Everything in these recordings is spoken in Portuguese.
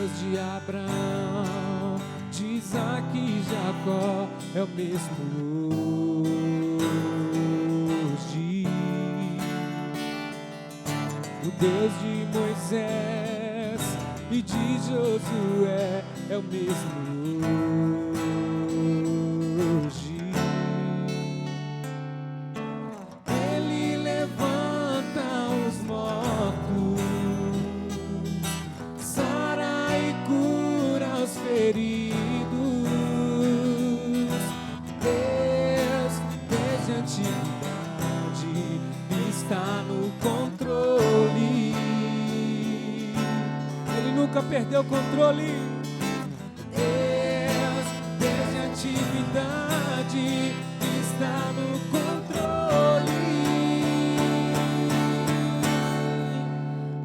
Deus de Abraão, de Isaac e Jacó é o mesmo hoje. O Deus de Moisés e de Josué é o mesmo hoje. Ele levanta os mortos, sara e cura os feridos. Deus, desde a antiguidade, está no controle. Ele nunca perdeu o controle. Deus, desde a antiguidade, está no controle.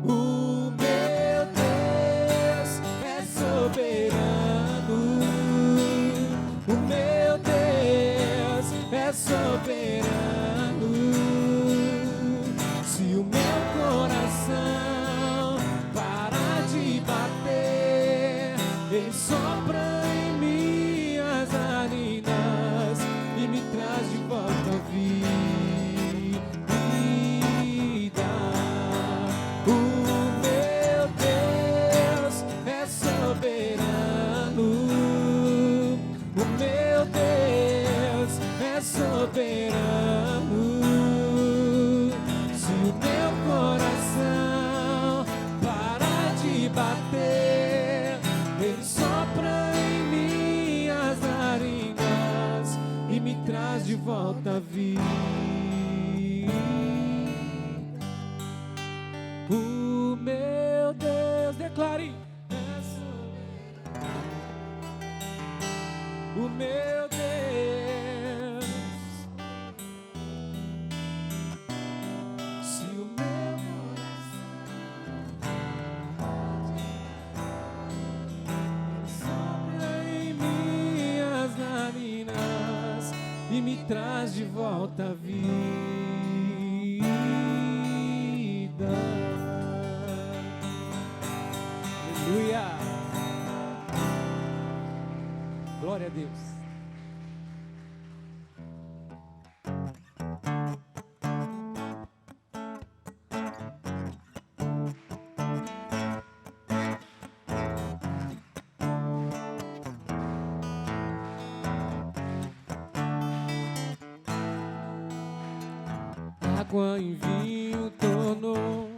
O meu Deus é soberano. O meu Deus é soberano. Se o meu coração parar de bater, Ele sopra em minhas narinas e me traz de volta à vida. O meu Deus é soberano. O meu Deus é soberano. Se o meu coração parar de bater, Ele sopra em minhas narinas e me traz de volta à vida. O meu Deus, declare, é soberano. O meu Deus, se o meu coração sopra em minhas narinas e me traz de volta à vida. Aleluia. Glória a Deus. Água em vinho tornou,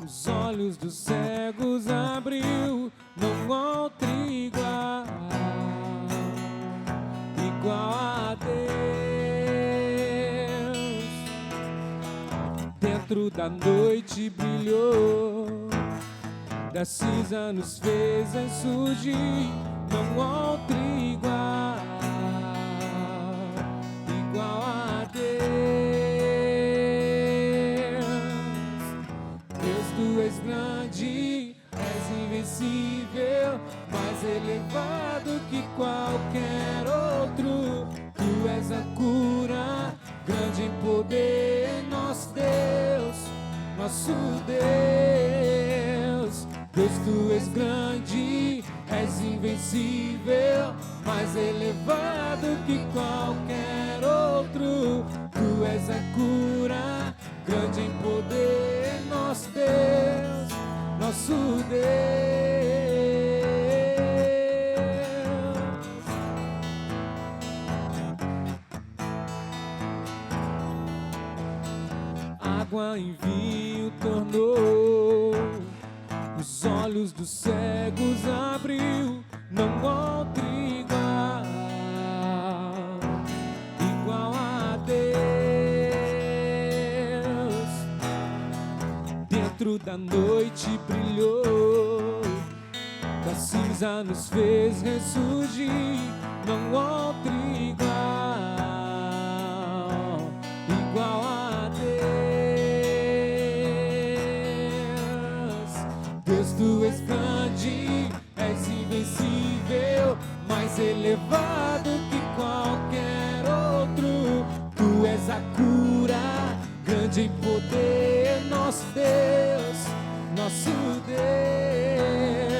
os olhos dos cegos abriu, não há outro igual, igual a Deus. Dentro da noite brilhou, da cinza nos fez ressurgir, não há outro igual, igual a Deus. Tu és grande, és invencível, mais elevado que qualquer outro. Tu és a cura, grande em poder, nosso Deus, nosso Deus. Deus, tu és grande, és invencível, mais elevado que qualquer outro. Tu és a cura, grande em poder, nosso Deus, nosso Deus. Água em vinho tornou, os olhos dos cegos abriu, não há outro igual, igual a Deus. Dentro da noite brilhou, da cinza nos fez ressurgir, não há outro igual, igual a Deus. Deus, tu és grande, és invencível, mais elevado que qualquer outro. Tu és a cura, grande em poder, nosso Deus, nosso Deus.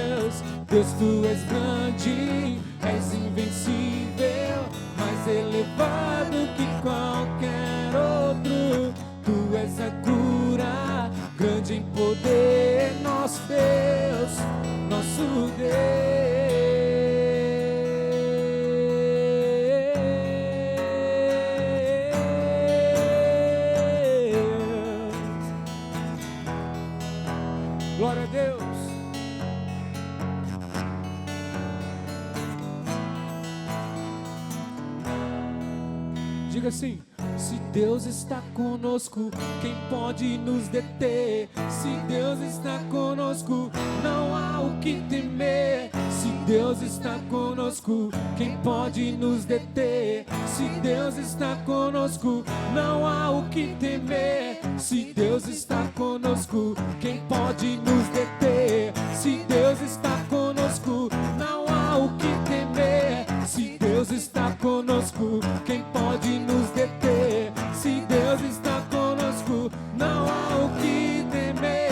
Diga assim: se Deus está conosco, quem pode nos deter? Se Deus está conosco, não há o que temer. Se Deus está conosco, quem pode nos deter? Se Deus está conosco, não há o que temer. Se Deus está conosco, quem pode nos deter? Se Deus está conosco, não há o que temer. Se Deus está conosco, quem pode nos deter? Se Deus está conosco, não há o que temer.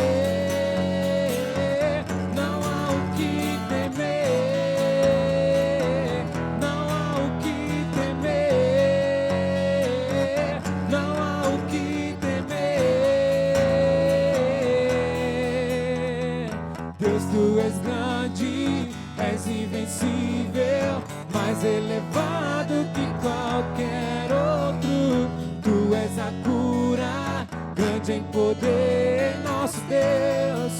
Não há o que temer. Não há o que temer. Não há o que temer. Deus, tu és grande, és invencível, mais elevado que qualquer outro. Tu és a cura, grande em poder, nosso Deus,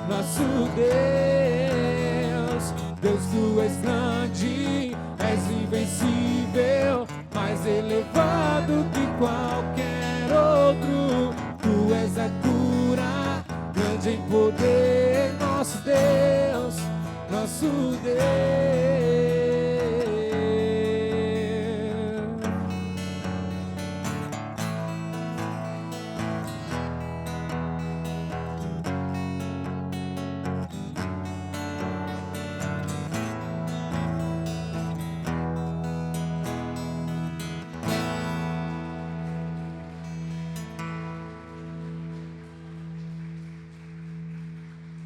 nosso Deus. Deus, tu és grande, és invencível, mais elevado que qualquer outro. Tu és a cura, grande em poder, nosso Deus, nosso Deus.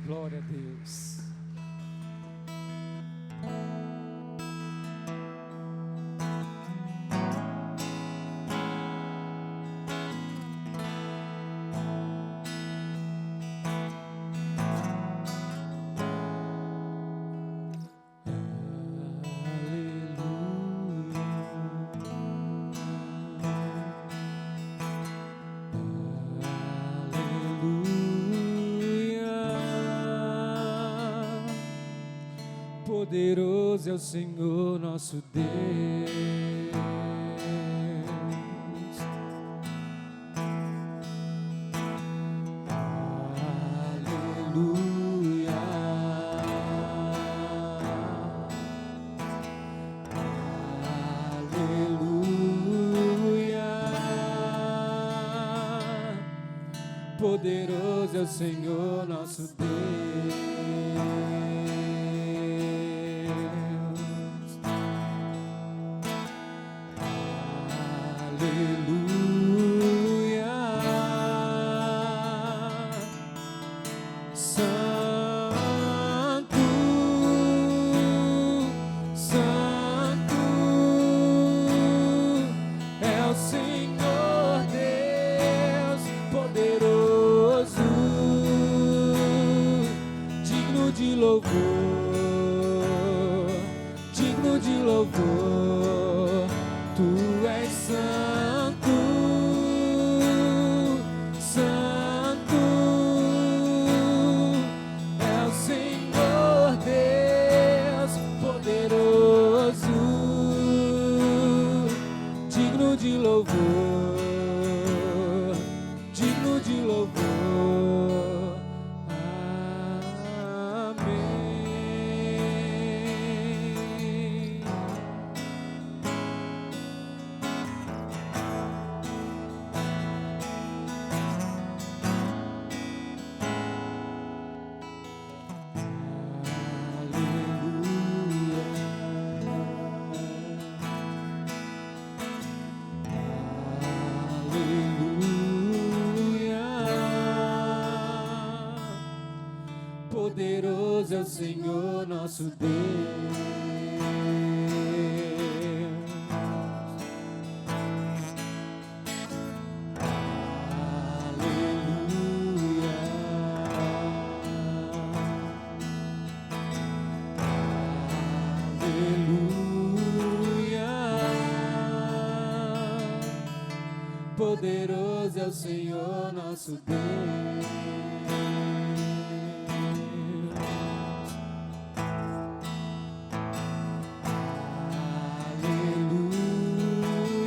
Glória a Deus. Poderoso é o Senhor nosso Deus. Aleluia. Aleluia. Poderoso é o Senhor nosso Deus. Aleluia. Santo, Santo é o Senhor Deus poderoso, digno de louvor, digno de louvor. Tu és santo, santo é o Senhor Deus poderoso, digno de louvor, digno de louvor. Amém. Poderoso é o Senhor nosso Deus. Aleluia. Aleluia. Poderoso é o Senhor nosso Deus.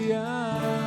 Aleluia.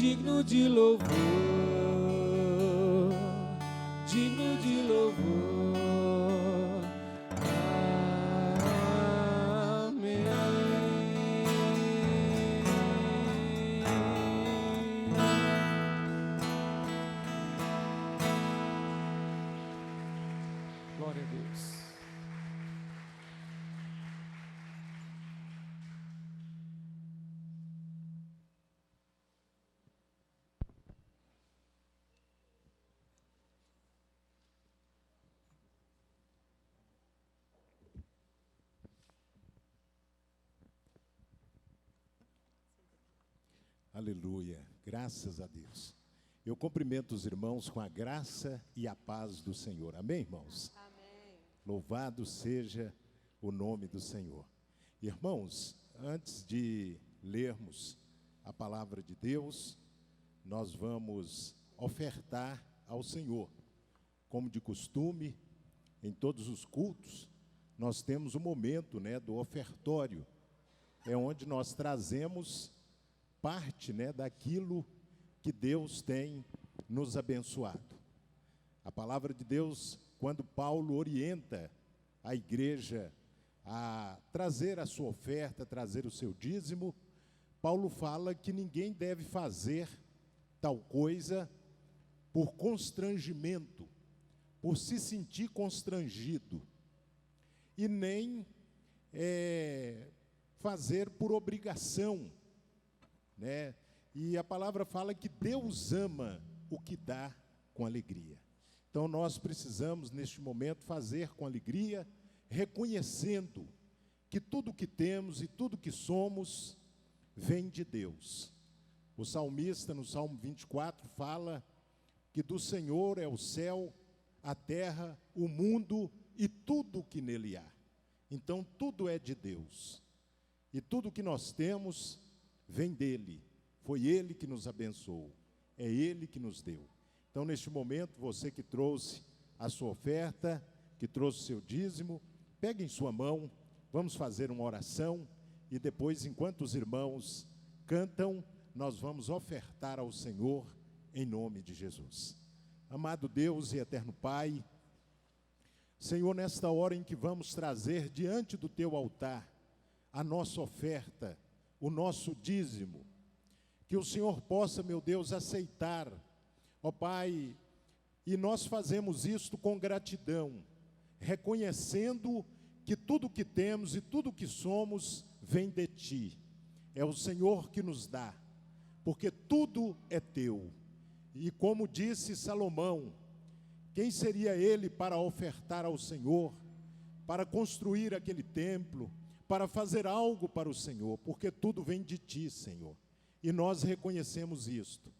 digno de louvor, digno de louvor. Amém. Glória a Deus. Aleluia, graças a Deus. Eu cumprimento os irmãos com a graça e a paz do Senhor. Amém, irmãos? Amém. Louvado seja o nome do Senhor. Irmãos, antes de lermos a palavra de Deus, nós vamos ofertar ao Senhor. Como de costume, em todos os cultos, nós temos o momento, do ofertório. É onde nós trazemos parte, daquilo que Deus tem nos abençoado. A palavra de Deus, quando Paulo orienta a igreja a trazer a sua oferta, trazer o seu dízimo, Paulo fala que ninguém deve fazer tal coisa por constrangimento, por se sentir constrangido, e nem fazer por obrigação, E a palavra fala que Deus ama o que dá com alegria. Então nós precisamos neste momento fazer com alegria, reconhecendo que tudo que temos e tudo que somos vem de Deus. O salmista no Salmo 24 fala que do Senhor é o céu, a terra, o mundo e tudo o que nele há. Então tudo é de Deus. E tudo que nós temos vem dele. Foi ele que nos abençoou. É ele que nos deu. Então, neste momento, você que trouxe a sua oferta, que trouxe o seu dízimo, pegue em sua mão, vamos fazer uma oração e depois, enquanto os irmãos cantam, nós vamos ofertar ao Senhor em nome de Jesus. Amado Deus e eterno Pai, Senhor, nesta hora em que vamos trazer diante do teu altar a nossa oferta, o nosso dízimo, que o Senhor possa, meu Deus, aceitar, ó Pai, e nós fazemos isto com gratidão, reconhecendo que tudo que temos e tudo que somos vem de Ti. é o Senhor que nos dá, porque tudo é teu. E como disse Salomão, quem seria ele para ofertar ao Senhor, para construir aquele templo, para fazer algo para o Senhor? Porque tudo vem de ti, Senhor. E nós reconhecemos isto.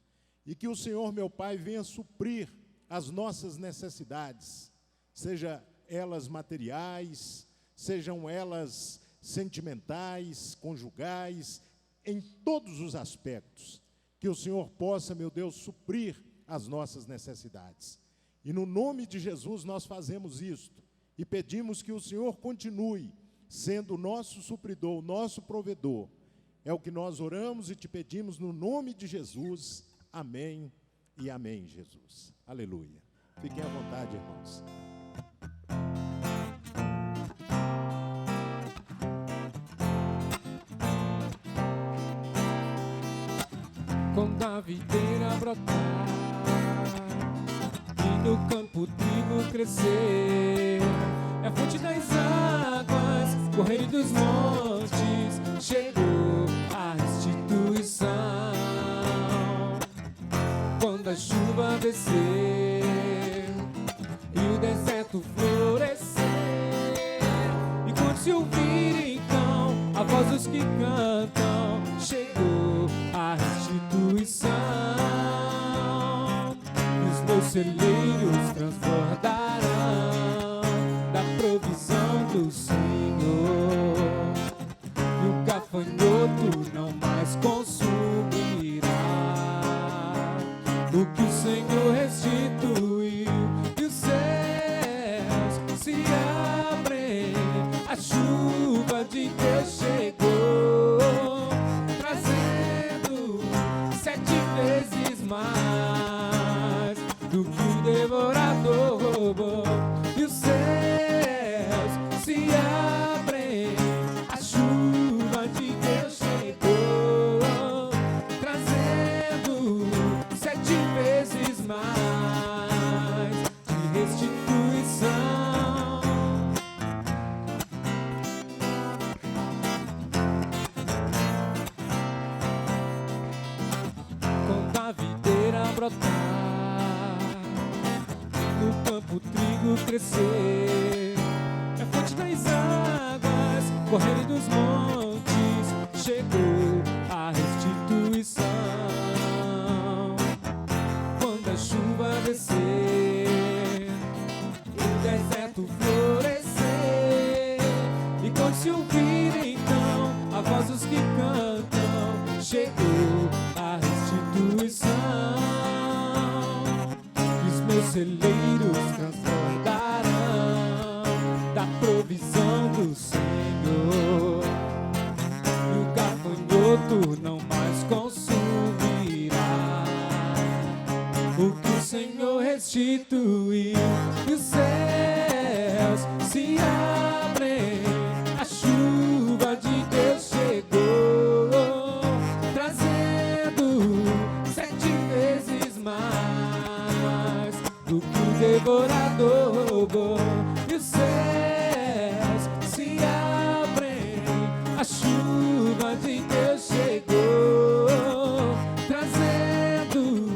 E que o Senhor, meu Pai, venha suprir as nossas necessidades, seja elas materiais, sejam elas sentimentais, conjugais, em todos os aspectos, que o Senhor possa, meu Deus, suprir as nossas necessidades. E no nome de Jesus nós fazemos isto, e pedimos que o Senhor continue sendo o nosso supridor, o nosso provedor. É o que nós oramos e te pedimos no nome de Jesus. Amém e amém, Jesus. Aleluia. Fiquem à vontade, irmãos. Quando a videira brotar e no campo o trigo crescer, é a fonte das águas, correr dos montes, chegou a restituição. Quando a chuva descer e o deserto florescer, e quando se ouvir então a voz dos que cantam, chegou a restituição. E os meus celeiros transbordarão da provisão do Senhor, e o gafanhoto não mais consumirá o que o Senhor restituiu. E os céus se abrem, a chuva de Deus chegou, trazendo 7 vezes mais do que o devorador roubou. E os céus se abrem, a chuva de Deus chegou, trazendo 7 vezes mais de restituição. Quando a videira brotar, no campo o trigo crescer, é fonte das águas, correr dos montes, chegou a restituição. Quando a chuva descer e o deserto florescer, e quando se ouvir então a voz dos que cantam, chegou a restituição. E os meus celeiros transbordarão da provisão do Senhor, e o gafanhoto não mais consumirá o que o Senhor restituiu. E os céus se abrem, a chuva de Deus chegou, trazendo 7 vezes mais do que o devorador roubou. E os céus se abrem, a chuva de Deus chegou, trazendo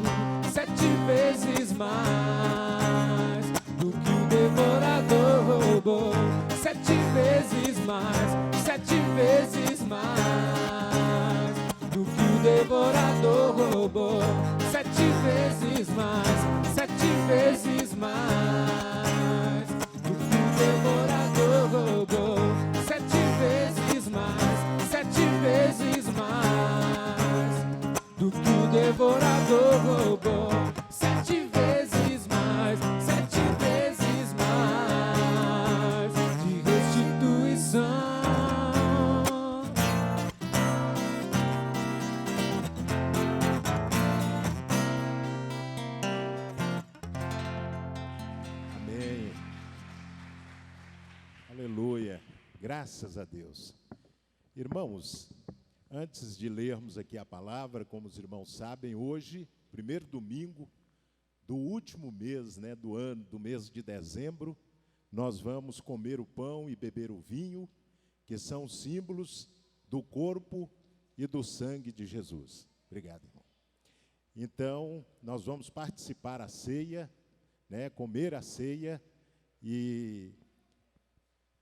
7 vezes mais do que o devorador roubou. 7 vezes mais, 7 vezes mais do que o devorador roubou. 7 vezes mais, 7 vezes mais do que o devorador roubou. 7 vezes mais, 7 vezes mais do que o devorador roubou. 7 vezes mais, 7 vezes mais de restituição. Amém. Aleluia. Graças a Deus. Irmãos, antes de lermos aqui a palavra, como os irmãos sabem, hoje, primeiro domingo do último mês, do ano, do mês de dezembro, nós vamos comer o pão e beber o vinho, que são símbolos do corpo e do sangue de Jesus. Obrigado, irmão. Então, nós vamos participar da ceia, né, comer a ceia e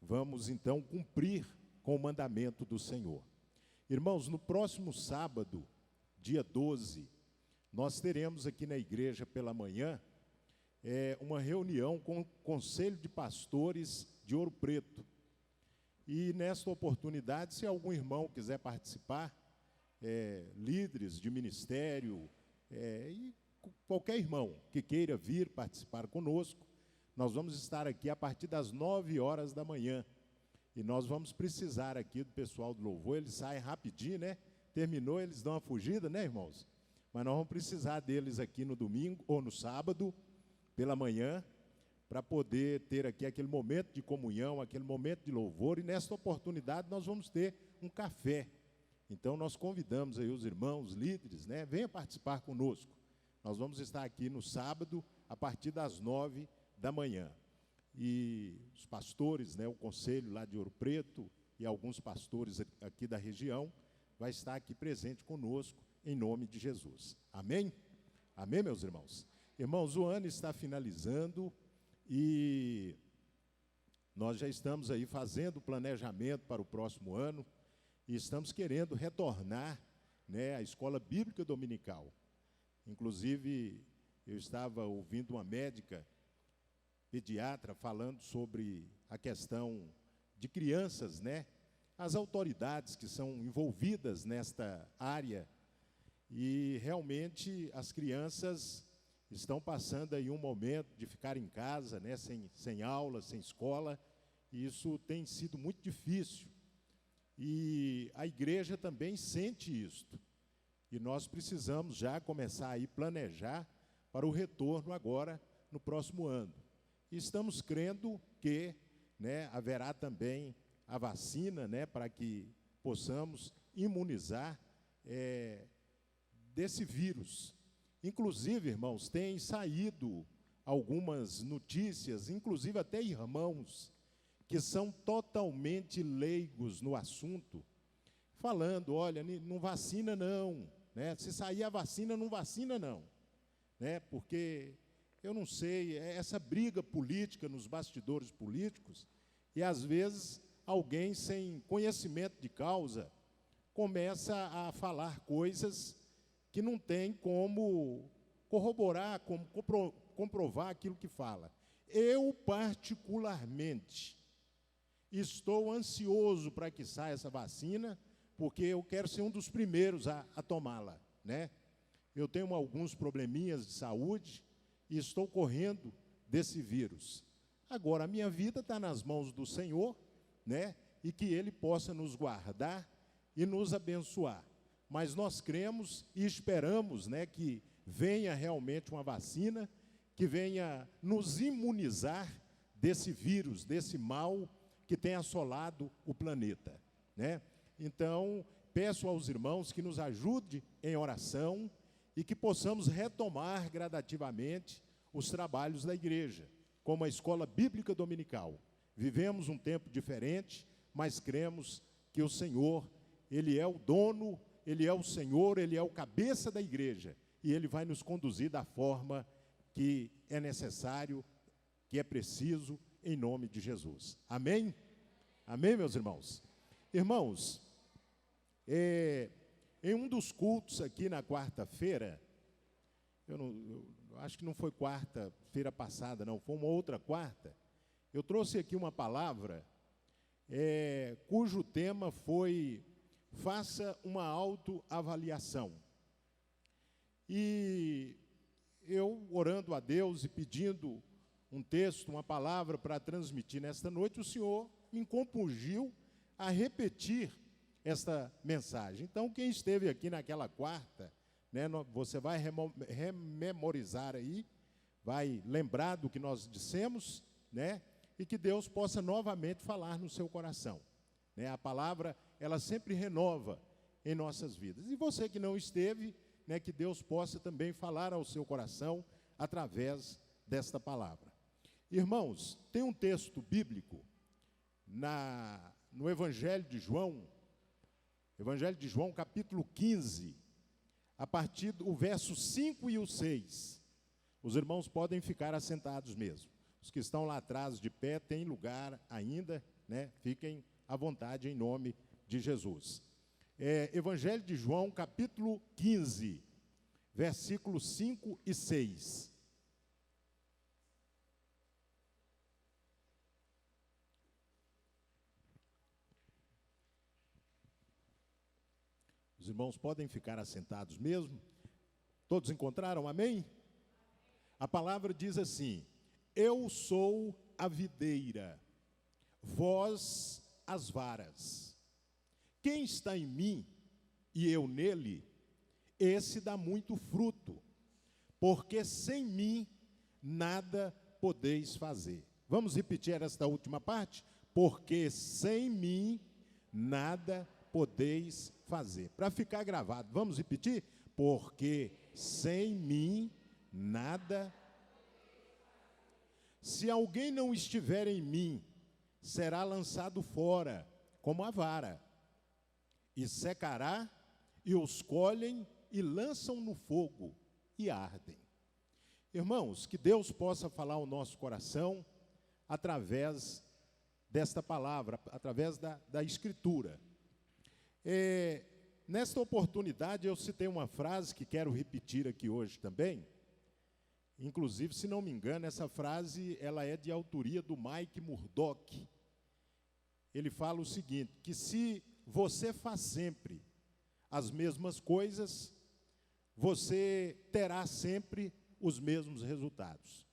vamos então cumprir com o mandamento do Senhor. Irmãos, no próximo sábado, dia 12, nós teremos aqui na igreja pela manhã uma reunião com o Conselho de Pastores de Ouro Preto. E nesta oportunidade, se algum irmão quiser participar, líderes de ministério, e qualquer irmão que queira vir participar conosco, nós vamos estar aqui a partir das 9 horas da manhã. E nós vamos precisar aqui do pessoal do louvor, eles saem rapidinho, né? Terminou, eles dão uma fugida, né, irmãos? Mas nós vamos precisar deles aqui no domingo ou no sábado, pela manhã, para poder ter aqui aquele momento de comunhão, aquele momento de louvor. E nesta oportunidade nós vamos ter um café. Então nós convidamos aí os irmãos, líderes, né? Venha participar conosco. Nós vamos estar aqui no sábado, a partir das 9 da manhã. E os pastores, né, o conselho lá de Ouro Preto e alguns pastores aqui da região vai estar aqui presente conosco em nome de Jesus. Amém? Amém, meus irmãos? Irmãos, o ano está finalizando e nós já estamos aí fazendo o planejamento para o próximo ano e estamos querendo retornar, né, à escola bíblica dominical. Inclusive, eu estava ouvindo uma médica pediatra falando sobre a questão de crianças, né? As autoridades que são envolvidas nesta área e realmente as crianças estão passando aí um momento de ficar em casa, né? Sem aula, sem escola, e isso tem sido muito difícil. E a igreja também sente isto. E nós precisamos já começar aí planejar para o retorno agora no próximo ano. E estamos crendo que, né, haverá também a vacina, né, para que possamos imunizar desse vírus. Inclusive, irmãos, tem saído algumas notícias, inclusive até irmãos que são totalmente leigos no assunto, falando, olha, não vacina não, né? Se sair a vacina, não vacina não, né? Porque eu não sei, essa briga política nos bastidores políticos, e às vezes alguém sem conhecimento de causa começa a falar coisas que não tem como corroborar, como comprovar aquilo que fala. Eu, particularmente, estou ansioso para que saia essa vacina, porque eu quero ser um dos primeiros a tomá-la, né? Eu tenho alguns probleminhas de saúde, e estou correndo desse vírus. Agora, a minha vida está nas mãos do Senhor, né? E que Ele possa nos guardar e nos abençoar. Mas nós cremos e esperamos, né, que venha realmente uma vacina, que venha nos imunizar desse vírus, desse mal que tem assolado o planeta, né? Então, peço aos irmãos que nos ajudem em oração, e que possamos retomar gradativamente os trabalhos da igreja, como a escola bíblica dominical. Vivemos um tempo diferente, mas cremos que o Senhor, Ele é o dono, Ele é o Senhor, Ele é o cabeça da igreja, e Ele vai nos conduzir da forma que é necessário, que é preciso, em nome de Jesus. Amém? Amém, meus irmãos? Irmãos, em um dos cultos aqui na quarta-feira, eu acho que não foi quarta-feira passada, não, foi uma outra quarta, eu trouxe aqui uma palavra cujo tema foi: faça uma autoavaliação. E eu, orando a Deus e pedindo um texto, uma palavra para transmitir nesta noite, o Senhor me compungiu a repetir esta mensagem. Então, quem esteve aqui naquela quarta, né, você vai rememorizar aí, vai lembrar do que nós dissemos, né, e que Deus possa novamente falar no seu coração, né? A palavra, ela sempre renova em nossas vidas. E você que não esteve, né, que Deus possa também falar ao seu coração através desta palavra. Irmãos, tem um texto bíblico no Evangelho de João, Evangelho de João, capítulo 15, a partir do verso 5 e o 6. Os irmãos podem ficar assentados mesmo. Os que estão lá atrás de pé têm lugar ainda, né? Fiquem à vontade em nome de Jesus. Evangelho de João, capítulo 15, versículos 5 e 6. Os irmãos podem ficar assentados mesmo? Todos encontraram? Amém? A palavra diz assim: eu sou a videira, vós as varas. Quem está em mim e eu nele, esse dá muito fruto, porque sem mim nada podeis fazer. Vamos repetir esta última parte? Porque sem mim nada podeis fazer. Para ficar gravado, vamos repetir? Porque sem mim nada. Se alguém não estiver em mim, será lançado fora, como a vara, e secará, e os colhem e lançam no fogo, e ardem. Irmãos, que Deus possa falar ao nosso coração, através desta palavra, através da Escritura. Nesta oportunidade, eu citei uma frase que quero repetir aqui hoje também. Inclusive, se não me engano, essa frase ela é de autoria do Mike Murdock. Ele fala o seguinte, que se você faz sempre as mesmas coisas, você terá sempre os mesmos resultados.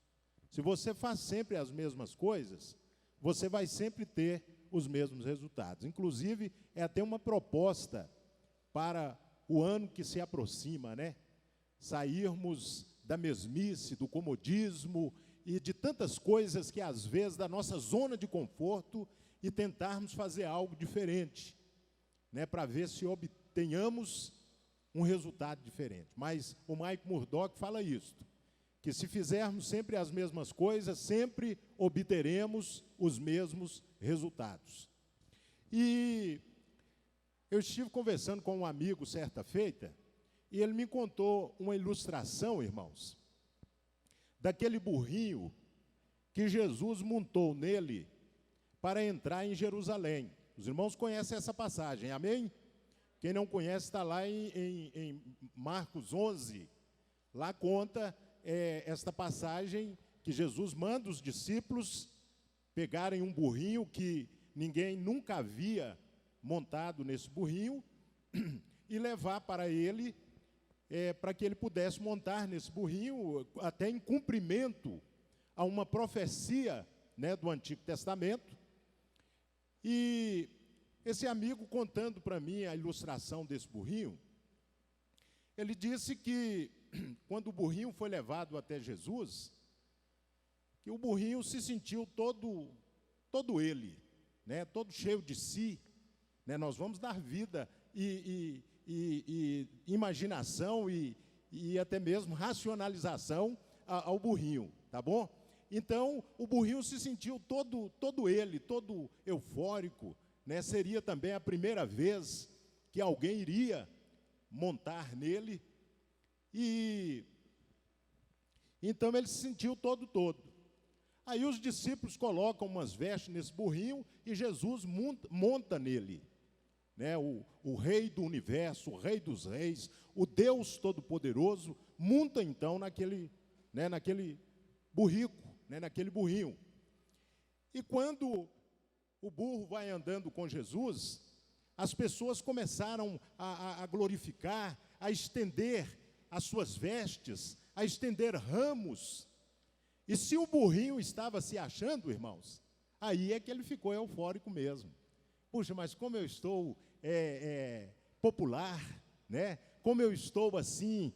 Se você faz sempre as mesmas coisas, você vai sempre ter os mesmos resultados. Inclusive, é até uma proposta para o ano que se aproxima, né? Sairmos da mesmice, do comodismo e de tantas coisas que, às vezes, da nossa zona de conforto e tentarmos fazer algo diferente, né? Para ver se obtenhamos um resultado diferente. Mas o Mike Murdock fala isto, que se fizermos sempre as mesmas coisas, sempre obteremos os mesmos resultados. E eu estive conversando com um amigo certa feita, e ele me contou uma ilustração, irmãos, daquele burrinho que Jesus montou nele para entrar em Jerusalém. Os irmãos conhecem essa passagem, amém? Quem não conhece está lá em Marcos 11, lá conta esta passagem que Jesus manda os discípulos pegarem um burrinho que ninguém nunca havia montado nesse burrinho e levar para ele, para que ele pudesse montar nesse burrinho, até em cumprimento a uma profecia, né, do Antigo Testamento. E esse amigo, contando para mim a ilustração desse burrinho, ele disse que quando o burrinho foi levado até Jesus, que o burrinho se sentiu todo ele, né, todo cheio de si, né? Nós vamos dar vida e imaginação e até mesmo racionalização ao burrinho, tá bom? Então, o burrinho se sentiu todo ele, todo eufórico, né? Seria também a primeira vez que alguém iria montar nele, e então ele se sentiu todo. Aí os discípulos colocam umas vestes nesse burrinho e Jesus monta nele, né? O Rei do Universo, o Rei dos Reis, o Deus Todo-Poderoso, monta então naquele burrico, né? Naquele burrinho. E quando o burro vai andando com Jesus, as pessoas começaram a glorificar, a estender as suas vestes, a estender ramos. E se o burrinho estava se achando, irmãos, aí é que ele ficou eufórico mesmo. Puxa, mas como eu estou popular, né? Como eu estou assim,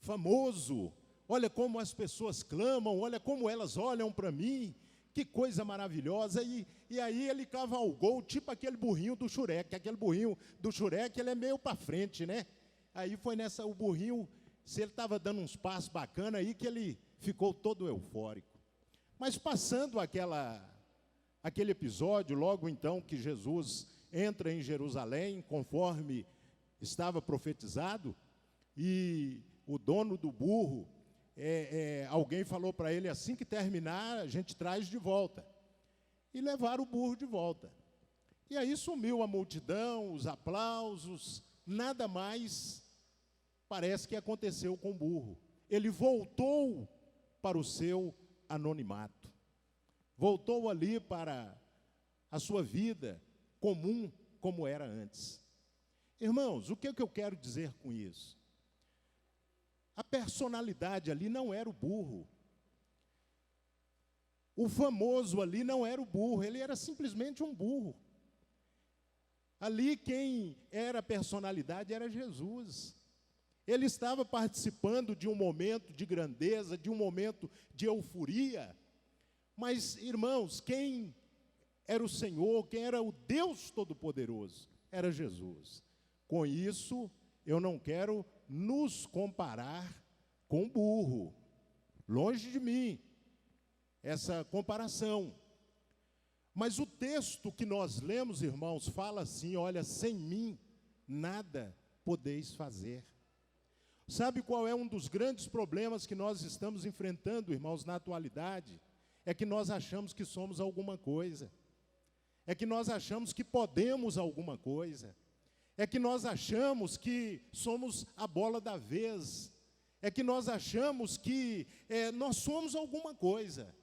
famoso. Olha como as pessoas clamam, olha como elas olham para mim. Que coisa maravilhosa. E aí ele cavalgou, tipo aquele burrinho do Shurek. Aquele burrinho do Shurek, ele é meio para frente, né? Aí foi o burrinho, se ele estava dando uns passos bacanas aí, que ele ficou todo eufórico. Mas passando aquele episódio, logo então que Jesus entra em Jerusalém, conforme estava profetizado, e o dono do burro, alguém falou para ele, assim que terminar, a gente traz de volta. E levaram o burro de volta. E aí sumiu a multidão, os aplausos, nada mais parece que aconteceu com o burro. Ele voltou para o seu anonimato. Voltou ali para a sua vida comum, como era antes. Irmãos, o que eu quero dizer com isso? A personalidade ali não era o burro. O famoso ali não era o burro, ele era simplesmente um burro. Ali quem era a personalidade era Jesus. Ele estava participando de um momento de grandeza, de um momento de euforia. Mas, irmãos, quem era o Senhor, quem era o Deus Todo-Poderoso? Era Jesus. Com isso, eu não quero nos comparar com o burro. Longe de mim essa comparação. Mas o texto que nós lemos, irmãos, fala assim, olha, sem mim nada podeis fazer. Sabe qual é um dos grandes problemas que nós estamos enfrentando, irmãos, na atualidade? É que nós achamos que somos alguma coisa. É que nós achamos que podemos alguma coisa. É que nós achamos que somos a bola da vez. É que nós achamos que nós somos alguma coisa.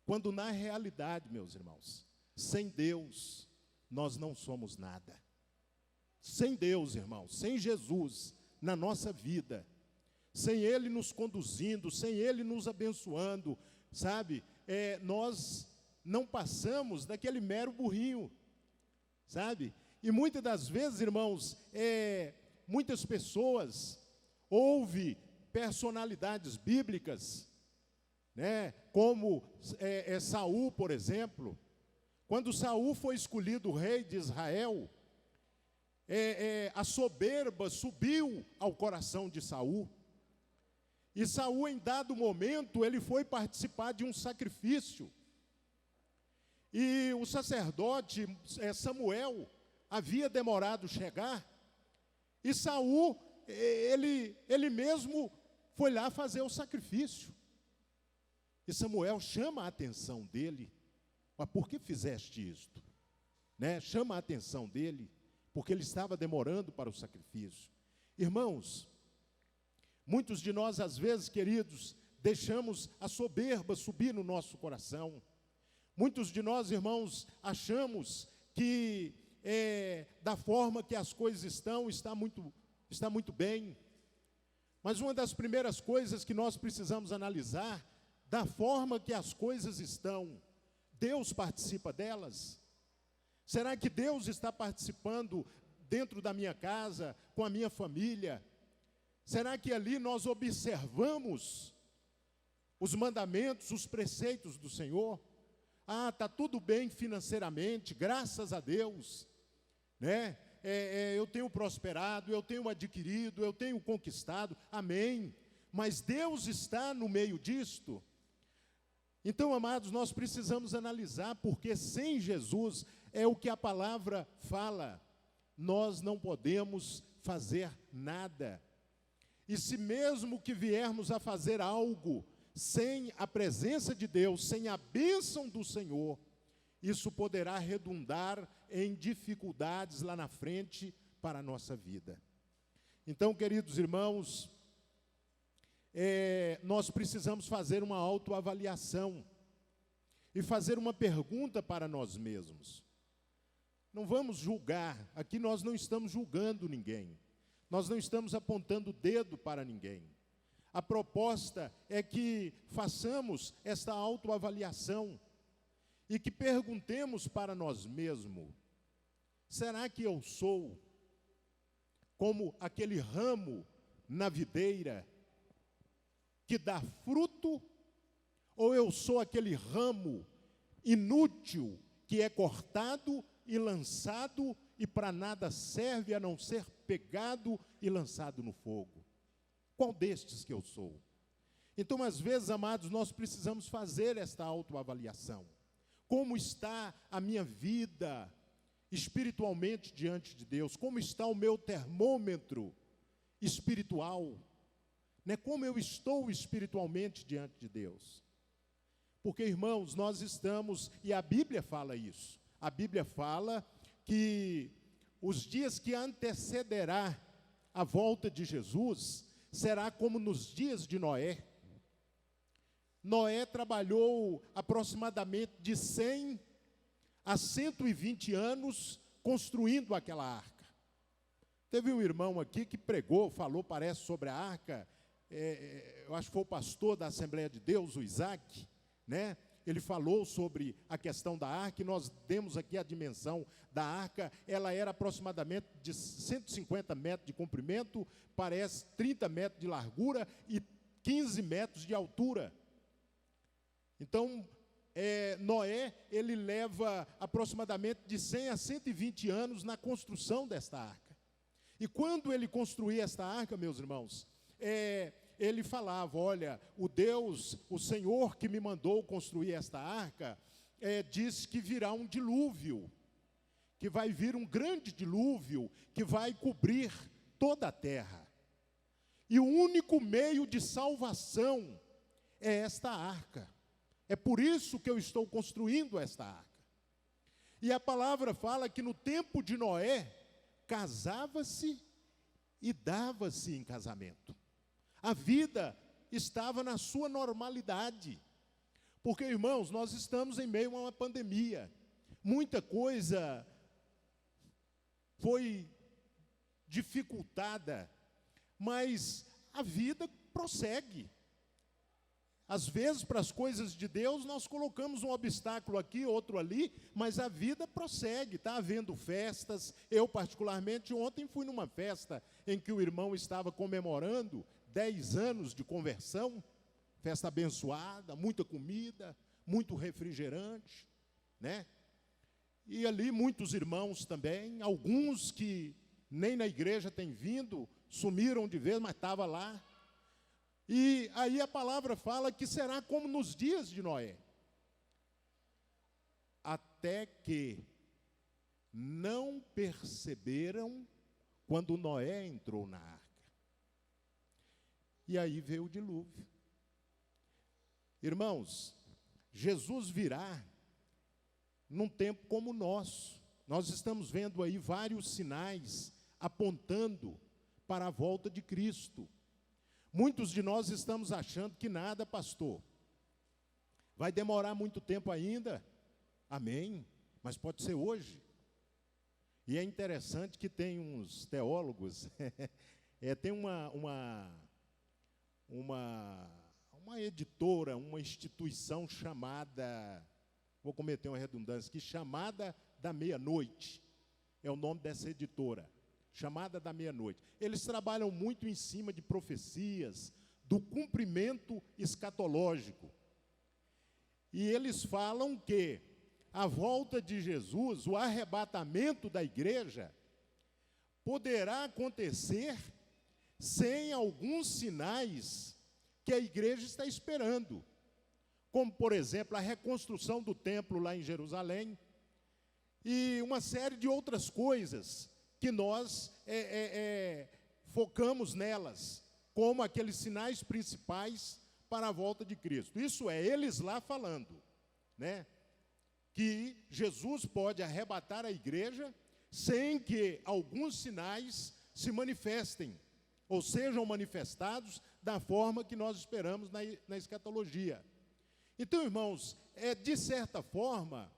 Quando na realidade, meus irmãos, sem Deus, nós não somos nada. Sem Deus, irmãos, sem Jesus na nossa vida, sem Ele nos conduzindo, sem Ele nos abençoando, sabe? Nós não passamos daquele mero burrinho, sabe? E muitas das vezes, irmãos, muitas pessoas ouvem personalidades bíblicas, né? Como Saul, por exemplo. Quando Saul foi escolhido rei de Israel, a soberba subiu ao coração de Saul. E Saul, em dado momento, ele foi participar de um sacrifício. E o sacerdote Samuel havia demorado chegar. E Saul, ele mesmo foi lá fazer o sacrifício. E Samuel chama a atenção dele. Mas por que fizeste isto? Né? Chama a atenção dele, porque ele estava demorando para o sacrifício. Irmãos, muitos de nós, às vezes, queridos, deixamos a soberba subir no nosso coração. Muitos de nós, irmãos, achamos que da forma que as coisas está muito bem. Mas uma das primeiras coisas que nós precisamos analisar, da forma que as coisas estão, Deus participa delas? Será que Deus está participando dentro da minha casa, com a minha família? Será que ali nós observamos os mandamentos, os preceitos do Senhor? Ah, está tudo bem financeiramente, graças a Deus, né? Eu tenho prosperado, eu tenho adquirido, eu tenho conquistado, amém. Mas Deus está no meio disto. Então, amados, nós precisamos analisar, porque sem Jesus, é o que a palavra fala, nós não podemos fazer nada. E se mesmo que viermos a fazer algo, sem a presença de Deus, sem a bênção do Senhor, isso poderá redundar em dificuldades lá na frente para a nossa vida. Então, queridos irmãos, nós precisamos fazer uma autoavaliação e fazer uma pergunta para nós mesmos. Não vamos julgar, aqui nós não estamos julgando ninguém, nós não estamos apontando o dedo para ninguém. A proposta é que façamos esta autoavaliação e que perguntemos para nós mesmos: será que eu sou como aquele ramo na videira que dá fruto, ou eu sou aquele ramo inútil que é cortado e lançado e para nada serve a não ser pegado e lançado no fogo? Qual destes que eu sou? Então, às vezes, amados, nós precisamos fazer esta autoavaliação. Como está a minha vida? espiritualmente diante de Deus? Como está o meu termômetro espiritual? Né? Como eu estou espiritualmente diante de Deus? Porque, irmãos, nós estamos, e a Bíblia fala isso, a Bíblia fala que os dias que antecederá a volta de Jesus será como nos dias de Noé. Noé trabalhou aproximadamente de 100 a 120 anos construindo aquela arca. Teve um irmão aqui que pregou, falou, parece, sobre a arca, eu acho que foi o pastor da Assembleia de Deus, o Isaac, né? Ele falou sobre a questão da arca, e nós demos aqui a dimensão da arca. Ela era aproximadamente de 150 metros de comprimento, parece 30 metros de largura e 15 metros de altura. Então, Noé, ele leva aproximadamente de 100 a 120 anos na construção desta arca. E quando ele construía esta arca, meus irmãos, ele falava, olha, o Deus, o Senhor que me mandou construir esta arca, diz que virá um dilúvio, que vai vir um grande dilúvio, que vai cobrir toda a terra. E o único meio de salvação é esta arca. É por isso que eu estou construindo esta arca. E a palavra fala que no tempo de Noé, casava-se e dava-se em casamento. A vida estava na sua normalidade. Porque, irmãos, nós estamos em meio a uma pandemia. Muita coisa foi dificultada, mas a vida prossegue. Às vezes, para as coisas de Deus, nós colocamos um obstáculo aqui, outro ali, mas a vida prossegue, está havendo festas. Eu, particularmente, ontem fui numa festa em que o irmão estava comemorando 10 anos de conversão, festa abençoada, muita comida, muito refrigerante, né? E ali muitos irmãos também, alguns que nem na igreja têm vindo, sumiram de vez, mas estavam lá. E aí a palavra fala que será como nos dias de Noé. Até que não perceberam quando Noé entrou na arca. E aí veio o dilúvio. Irmãos, Jesus virá num tempo como o nosso. Nós estamos vendo aí vários sinais apontando para a volta de Cristo. Muitos de nós estamos achando que nada, pastor. Vai demorar muito tempo ainda. Amém. Mas pode ser hoje. E é interessante que tem uns teólogos, tem uma editora, uma instituição chamada, vou cometer uma redundância aqui, chamada da meia-noite. É o nome dessa editora. Chamada da meia-noite. Eles trabalham muito em cima de profecias, do cumprimento escatológico. E eles falam que a volta de Jesus, o arrebatamento da igreja, poderá acontecer sem alguns sinais que a igreja está esperando. Como, por exemplo, a reconstrução do templo lá em Jerusalém, e uma série de outras coisas que nós focamos nelas, como aqueles sinais principais para a volta de Cristo. Isso é, eles lá falando, né, que Jesus pode arrebatar a igreja sem que alguns sinais se manifestem, ou sejam manifestados da forma que nós esperamos na escatologia. Então, irmãos, de certa forma,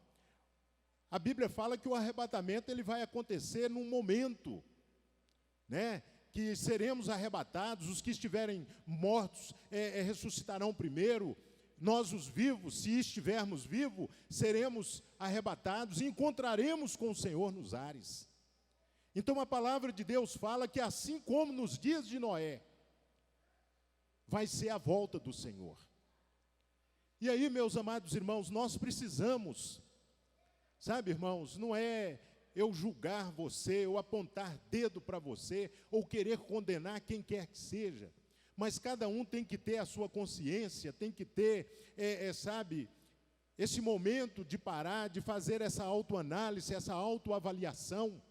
a Bíblia fala que o arrebatamento ele vai acontecer num momento, né, que seremos arrebatados, os que estiverem mortos ressuscitarão primeiro, nós os vivos, se estivermos vivos, seremos arrebatados e encontraremos com o Senhor nos ares. Então a palavra de Deus fala que assim como nos dias de Noé, vai ser a volta do Senhor. E aí, meus amados irmãos, nós precisamos, sabe, irmãos, não é eu julgar você, ou apontar dedo para você, ou querer condenar quem quer que seja, mas cada um tem que ter a sua consciência, tem que ter, esse momento de parar, de fazer essa autoanálise, essa autoavaliação,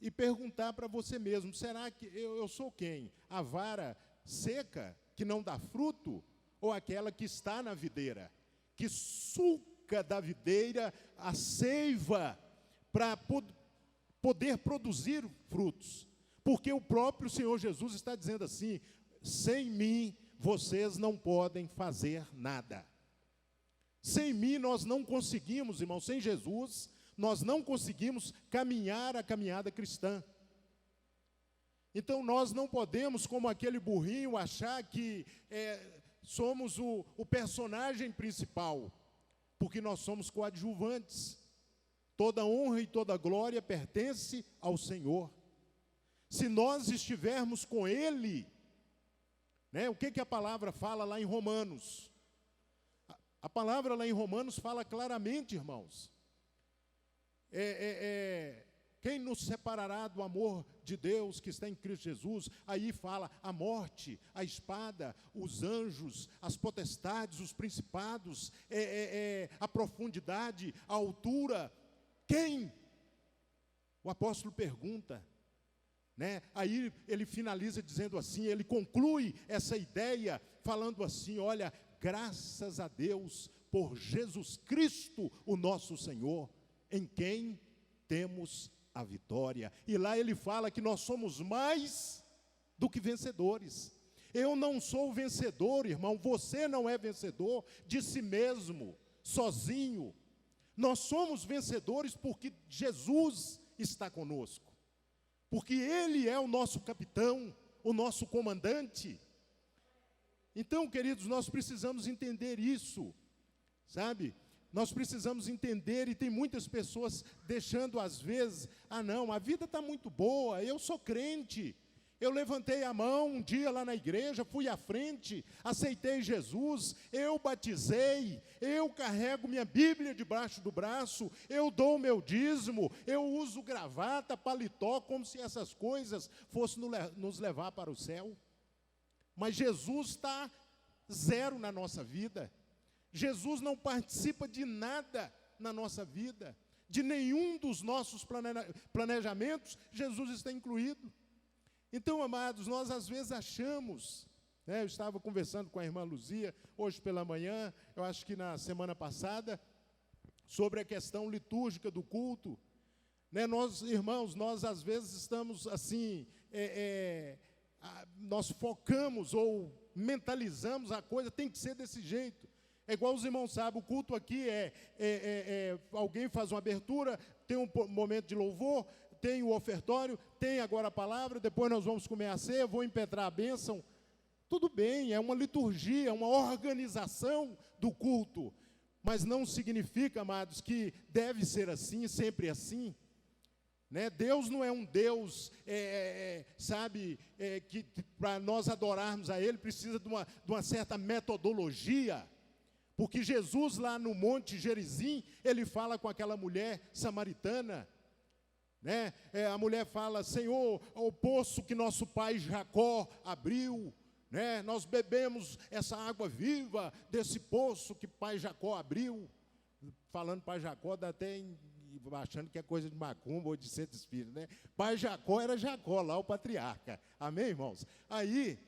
e perguntar para você mesmo, será que eu sou quem? A vara seca, que não dá fruto, ou aquela que está na videira, que suca da videira a seiva para poder produzir frutos? Porque o próprio Senhor Jesus está dizendo assim, sem mim vocês não podem fazer nada. Sem mim nós não conseguimos, irmãos, sem Jesus, nós não conseguimos caminhar a caminhada cristã. Então nós não podemos, como aquele burrinho, achar que somos o personagem principal, porque nós somos coadjuvantes. Toda honra e toda glória pertence ao Senhor. Se nós estivermos com Ele, né, o que a palavra fala lá em Romanos? A palavra lá em Romanos fala claramente, irmãos. Quem nos separará do amor de Deus que está em Cristo Jesus? Aí fala a morte, a espada, os anjos, as potestades, os principados, a profundidade, a altura. Quem? O apóstolo pergunta, né? Aí ele finaliza dizendo assim, ele conclui essa ideia falando assim, olha, graças a Deus por Jesus Cristo, o nosso Senhor, em quem temos a vitória. E lá ele fala que nós somos mais do que vencedores. Eu não sou vencedor, irmão, você não é vencedor de si mesmo, sozinho. Nós somos vencedores porque Jesus está conosco. Porque Ele é o nosso capitão, o nosso comandante. Então, queridos, nós precisamos entender isso, sabe? Nós precisamos entender, e tem muitas pessoas deixando às vezes, não, a vida está muito boa, eu sou crente, eu levantei a mão um dia lá na igreja, fui à frente, aceitei Jesus, eu batizei, eu carrego minha Bíblia debaixo do braço, eu dou o meu dízimo, eu uso gravata, paletó, como se essas coisas fossem nos levar para o céu. Mas Jesus está zero na nossa vida. Jesus não participa de nada na nossa vida, de nenhum dos nossos planejamentos, Jesus está incluído. Então, amados, nós às vezes achamos, né, eu estava conversando com a irmã Luzia, hoje pela manhã, eu acho que na semana passada, sobre a questão litúrgica do culto, né, nós, irmãos, nós às vezes estamos assim, nós focamos ou mentalizamos a coisa, tem que ser desse jeito. É igual os irmãos sabem, o culto aqui alguém faz uma abertura, tem um momento de louvor, tem o ofertório, tem agora a palavra, depois nós vamos comer a ceia, vou impetrar a bênção. Tudo bem, é uma liturgia, uma organização do culto, mas não significa, amados, que deve ser assim, sempre assim. Né? Deus não é um Deus, que para nós adorarmos a Ele precisa de uma certa metodologia. Porque Jesus lá no Monte Gerizim, ele fala com aquela mulher samaritana, né? A mulher fala, Senhor, o poço que nosso pai Jacó abriu, né? Nós bebemos essa água viva desse poço que pai Jacó abriu. Falando pai Jacó, dá até achando que é coisa de macumba ou de centro espírita, né? Pai Jacó era Jacó, lá o patriarca. Amém, irmãos? Aí,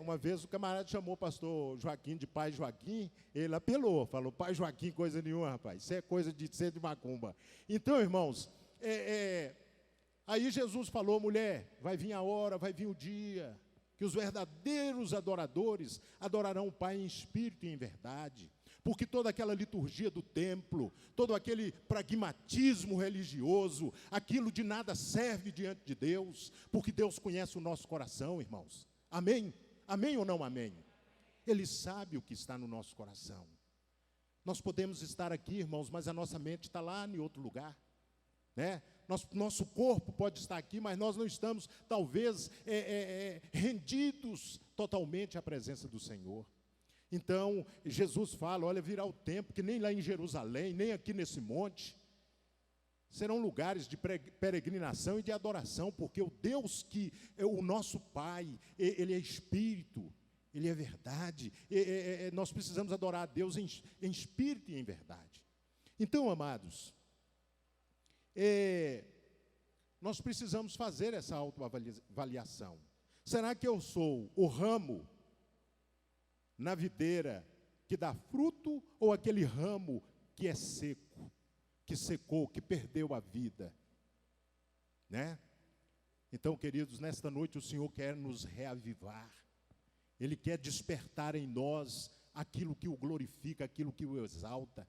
uma vez o camarada chamou o pastor Joaquim de pai Joaquim, ele apelou, falou, pai Joaquim, coisa nenhuma, rapaz, isso é coisa de centro de macumba. Então, irmãos, aí Jesus falou, mulher, vai vir a hora, vai vir o dia, que os verdadeiros adoradores adorarão o Pai em espírito e em verdade. Porque toda aquela liturgia do templo, todo aquele pragmatismo religioso, aquilo de nada serve diante de Deus, porque Deus conhece o nosso coração, irmãos. Amém? Amém ou não amém? Ele sabe o que está no nosso coração. Nós podemos estar aqui, irmãos, mas a nossa mente está lá em outro lugar, né? Nosso corpo pode estar aqui, mas nós não estamos, talvez, rendidos totalmente à presença do Senhor. Então, Jesus fala, olha, virá o tempo que nem lá em Jerusalém, nem aqui nesse monte, serão lugares de peregrinação e de adoração, porque o Deus que é o nosso Pai, Ele é Espírito, Ele é verdade. Nós precisamos adorar a Deus em espírito e em verdade. Então, amados, nós precisamos fazer essa autoavaliação. Será que eu sou o ramo na videira que dá fruto, ou aquele ramo que é seco, que secou, que perdeu a vida? Né? Então, queridos, nesta noite o Senhor quer nos reavivar. Ele quer despertar em nós aquilo que o glorifica, aquilo que o exalta.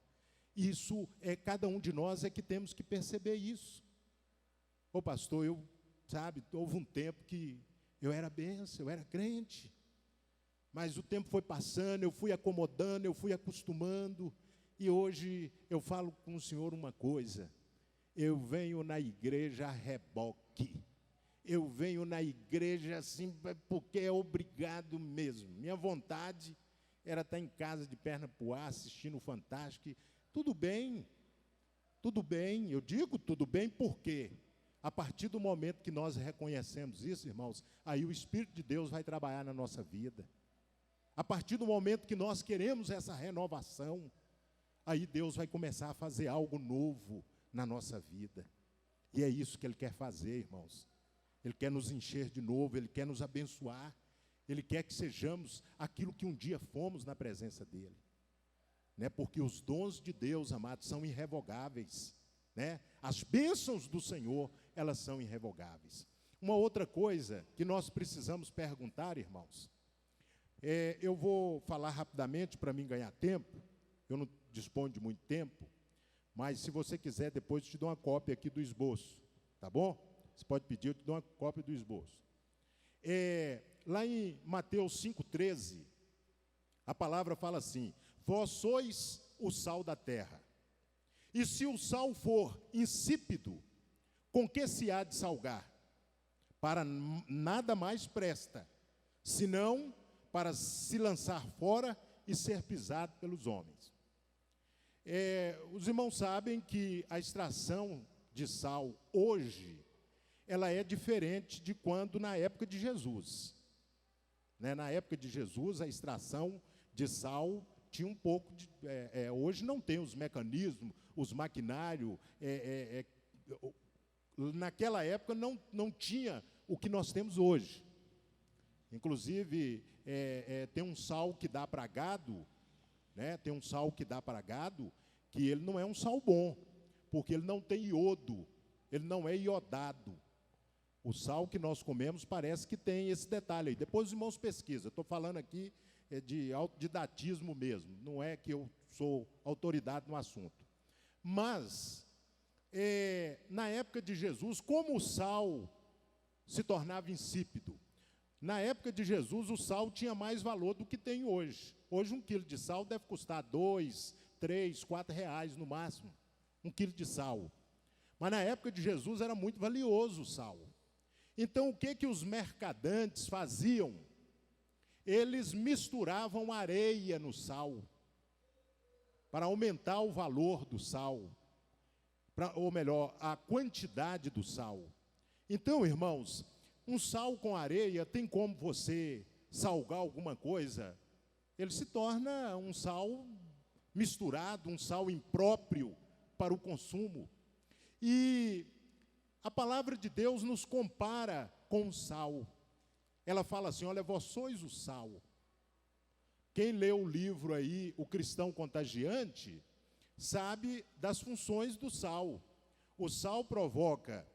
Isso cada um de nós que temos que perceber isso. Ô pastor, houve um tempo que eu era bênção, eu era crente, mas o tempo foi passando, eu fui acomodando, eu fui acostumando, e hoje eu falo com o Senhor uma coisa: eu venho na igreja a reboque, eu venho na igreja assim, porque é obrigado mesmo. Minha vontade era estar em casa de perna para o ar, assistindo o Fantástico. Tudo bem, eu digo tudo bem, porque a partir do momento que nós reconhecemos isso, irmãos, aí o Espírito de Deus vai trabalhar na nossa vida. A partir do momento que nós queremos essa renovação, aí Deus vai começar a fazer algo novo na nossa vida. E é isso que Ele quer fazer, irmãos. Ele quer nos encher de novo, Ele quer nos abençoar, Ele quer que sejamos aquilo que um dia fomos na presença dEle. Né? Porque os dons de Deus, amados, são irrevogáveis. Né? As bênçãos do Senhor, elas são irrevogáveis. Uma outra coisa que nós precisamos perguntar, irmãos, eu vou falar rapidamente para mim ganhar tempo, eu não disponho de muito tempo, mas se você quiser, depois eu te dou uma cópia aqui do esboço, tá bom? Você pode pedir, eu te dou uma cópia do esboço. Lá em Mateus 5,13, a palavra fala assim: vós sois o sal da terra. E se o sal for insípido, com que se há de salgar? Para nada mais presta, senão para se lançar fora e ser pisado pelos homens. Os irmãos sabem que a extração de sal hoje, ela é diferente de quando na época de Jesus. Né? Na época de Jesus, a extração de sal tinha um pouco de... hoje não tem os mecanismos, os maquinários. Naquela época não tinha o que nós temos hoje. Inclusive, tem um sal que dá para gado, né? Tem um sal que dá para gado, que ele não é um sal bom, porque ele não tem iodo, ele não é iodado. O sal que nós comemos parece que tem esse detalhe aí. Depois os irmãos pesquisam. Estou falando aqui de autodidatismo mesmo. Não é que eu sou autoridade no assunto. Mas, na época de Jesus, como o sal se tornava insípido? Na época de Jesus, o sal tinha mais valor do que tem hoje. Hoje, 1 quilo de sal deve custar 2, 3, 4 reais no máximo. 1 quilo de sal. Mas na época de Jesus era muito valioso o sal. Então, o que os mercadantes faziam? Eles misturavam areia no sal, para aumentar o valor do sal, ou melhor, a quantidade do sal. Então, irmãos, um sal com areia, tem como você salgar alguma coisa? Ele se torna um sal misturado, um sal impróprio para o consumo. E a palavra de Deus nos compara com o sal. Ela fala assim: olha, vós sois o sal. Quem lê o livro aí, O Cristão Contagiante, sabe das funções do sal. O sal provoca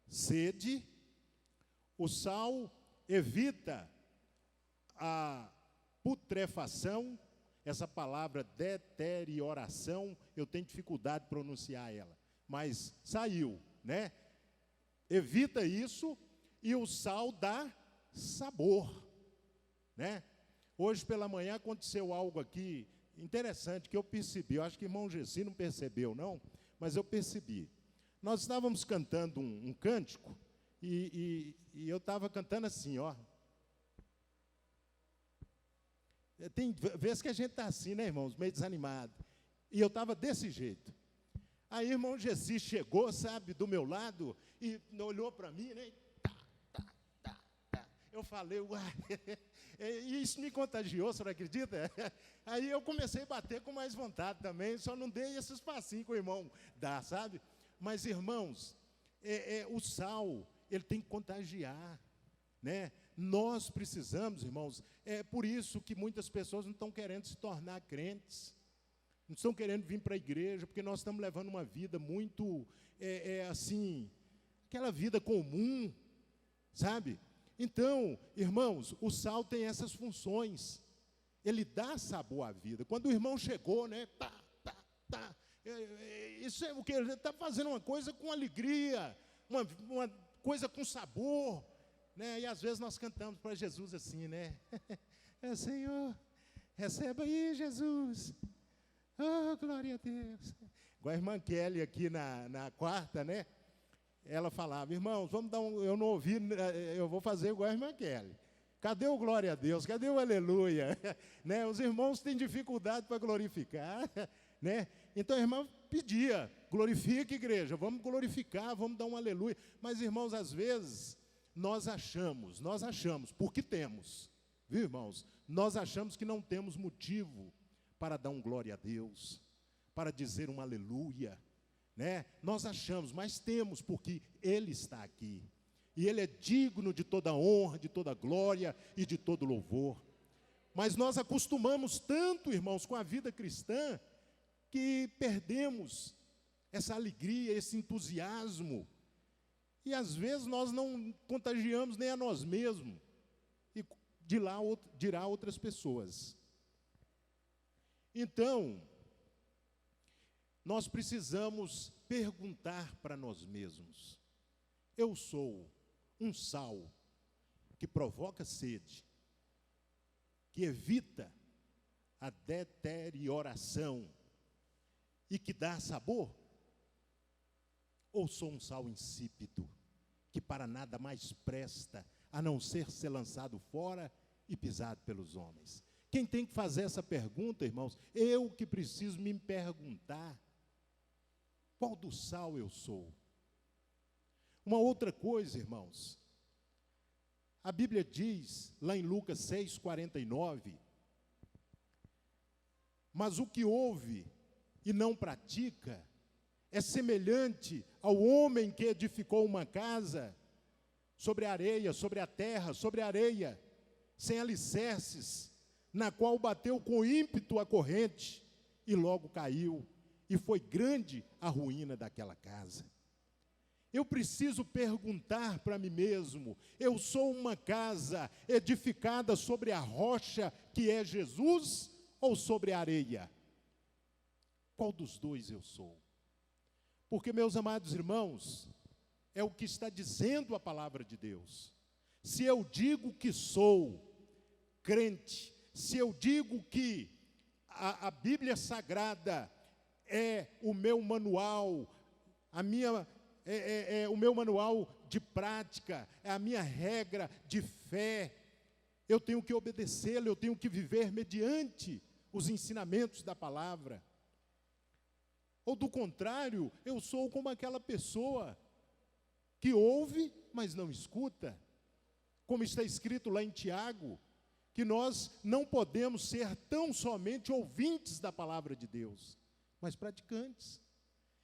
sede, o sal evita a putrefação. Essa palavra deterioração, eu tenho dificuldade de pronunciar ela, mas saiu, né? Evita isso, e o sal dá sabor, né? Hoje pela manhã aconteceu algo aqui interessante que eu percebi. Eu acho que o irmão Gessi não percebeu, não, mas eu percebi. Nós estávamos cantando um cântico e eu estava cantando assim, ó. Tem vezes que a gente está assim, né, irmãos, meio desanimado. E eu estava desse jeito. Aí o irmão Gessi chegou, sabe, do meu lado e olhou para mim, né? Eu falei, uai, E isso me contagiou, você não acredita? Aí eu comecei a bater com mais vontade também, só não dei esse espacinho que o irmão dá, sabe? Mas, irmãos, o sal, ele tem que contagiar, né? Nós precisamos, irmãos, é por isso que muitas pessoas não estão querendo se tornar crentes, não estão querendo vir para a igreja, porque nós estamos levando uma vida muito, assim, aquela vida comum, sabe? Então, irmãos, o sal tem essas funções, ele dá sabor à vida. Quando o irmão chegou, né, isso é o que ele está fazendo, uma coisa com alegria, uma coisa com sabor, né? E às vezes nós cantamos para Jesus assim, né? Senhor, receba aí, Jesus. Oh, glória a Deus. Igual a irmã Kelly aqui na quarta, né? Ela falava, irmãos, vamos dar eu não ouvi, eu vou fazer igual a irmã Kelly. Cadê o glória a Deus? Cadê o aleluia? Né? Os irmãos têm dificuldade para glorificar, né? Então a irmã pedia, glorifique, igreja, vamos glorificar, vamos dar um aleluia. Mas, irmãos, às vezes, nós achamos, porque temos, viu, irmãos? Nós achamos que não temos motivo para dar um glória a Deus, para dizer um aleluia, né? Nós achamos, mas temos, porque Ele está aqui. E Ele é digno de toda honra, de toda glória e de todo louvor. Mas nós acostumamos tanto, irmãos, com a vida cristã, que perdemos essa alegria, esse entusiasmo. E às vezes nós não contagiamos nem a nós mesmos, e dirá outras pessoas. Então, nós precisamos perguntar para nós mesmos: eu sou um sal que provoca sede, que evita a deterioração e que dá sabor? Ou sou um sal insípido, que para nada mais presta, a não ser lançado fora e pisado pelos homens? Quem tem que fazer essa pergunta, irmãos? Eu que preciso me perguntar: qual do sal eu sou? Uma outra coisa, irmãos, a Bíblia diz, lá em Lucas 6,49, mas o que ouve e não pratica é semelhante ao homem que edificou uma casa sobre a areia, sobre a terra, sobre a areia, sem alicerces, na qual bateu com ímpeto a corrente e logo caiu, e foi grande a ruína daquela casa. Eu preciso perguntar para mim mesmo: eu sou uma casa edificada sobre a rocha que é Jesus ou sobre a areia? Qual dos dois eu sou? Porque, meus amados irmãos, é o que está dizendo a palavra de Deus. Se eu digo que sou crente, se eu digo que a Bíblia Sagrada é o meu manual, o meu manual de prática, é a minha regra de fé, eu tenho que obedecê-la, eu tenho que viver mediante os ensinamentos da palavra. Ou do contrário, eu sou como aquela pessoa que ouve, mas não escuta. Como está escrito lá em Tiago, que nós não podemos ser tão somente ouvintes da palavra de Deus, mas praticantes.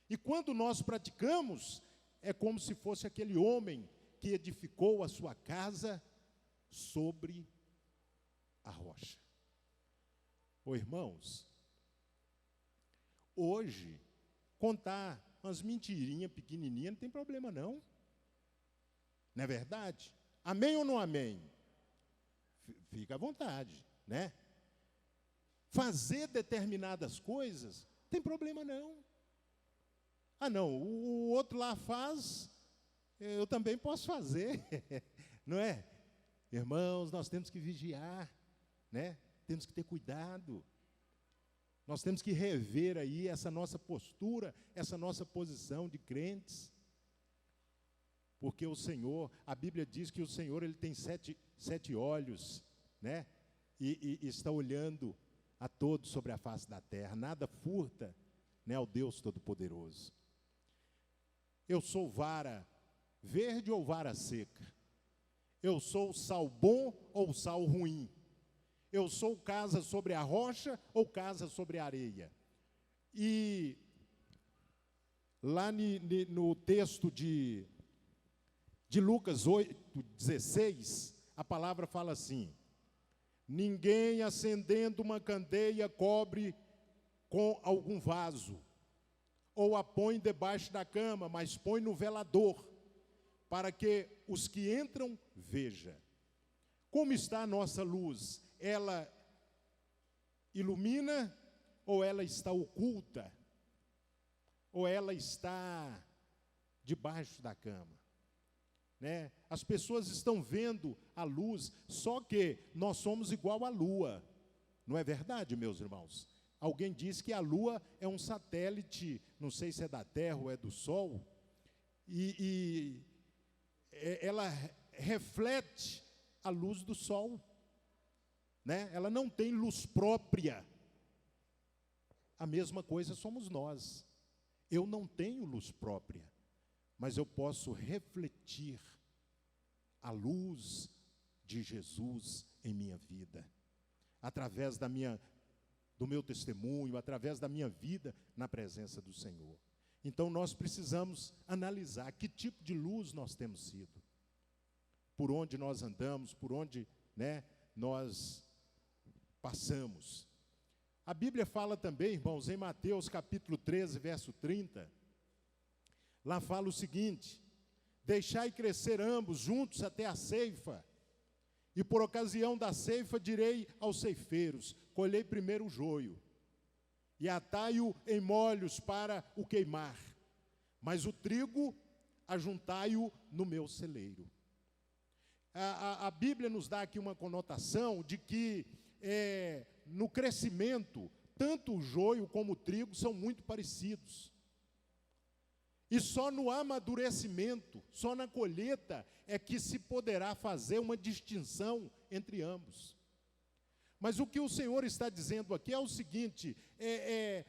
E quando nós praticamos, é como se fosse aquele homem que edificou a sua casa sobre a rocha. Ô irmãos, hoje, contar umas mentirinhas pequenininhas não tem problema não. Não é verdade? Amém ou não amém? Fica à vontade, né? Fazer determinadas coisas, tem problema não. Ah não, o outro lá faz, eu também posso fazer, não é? Irmãos, nós temos que vigiar, né? Temos que ter cuidado. Nós temos que rever aí essa nossa postura, essa nossa posição de crentes. Porque o Senhor, a Bíblia diz que o Senhor, Ele tem sete olhos, né? E está olhando a todos sobre a face da terra. Nada furta, né, ao Deus Todo-Poderoso. Eu sou vara verde ou vara seca? Eu sou sal bom ou sal ruim? Eu sou casa sobre a rocha ou casa sobre a areia? E lá no texto de Lucas 8:16, a palavra fala assim: ninguém acendendo uma candeia cobre com algum vaso, ou a põe debaixo da cama, mas põe no velador, para que os que entram vejam. Como está a nossa luz? Ela ilumina ou ela está oculta? Ou ela está debaixo da cama? Né? As pessoas estão vendo a luz, só que nós somos igual à lua. Não é verdade, meus irmãos? Alguém diz que a lua é um satélite, não sei se é da Terra ou é do Sol, e ela reflete a luz do Sol, né? Ela não tem luz própria. A mesma coisa somos nós. Eu não tenho luz própria, mas eu posso refletir a luz de Jesus em minha vida, através do meu testemunho, através da minha vida na presença do Senhor. Então nós precisamos analisar que tipo de luz nós temos sido, por onde nós andamos, por onde, né, nós passamos. A Bíblia fala também, irmãos, em Mateus capítulo 13, verso 30, lá fala o seguinte: deixai crescer ambos juntos até a ceifa, e por ocasião da ceifa direi aos ceifeiros: colhei primeiro o joio, e atai-o em molhos para o queimar, mas o trigo ajuntai-o no meu celeiro. A Bíblia nos dá aqui uma conotação de que no crescimento, tanto o joio como o trigo são muito parecidos. E só no amadurecimento, só na colheita, é que se poderá fazer uma distinção entre ambos. Mas o que o Senhor está dizendo aqui é o seguinte: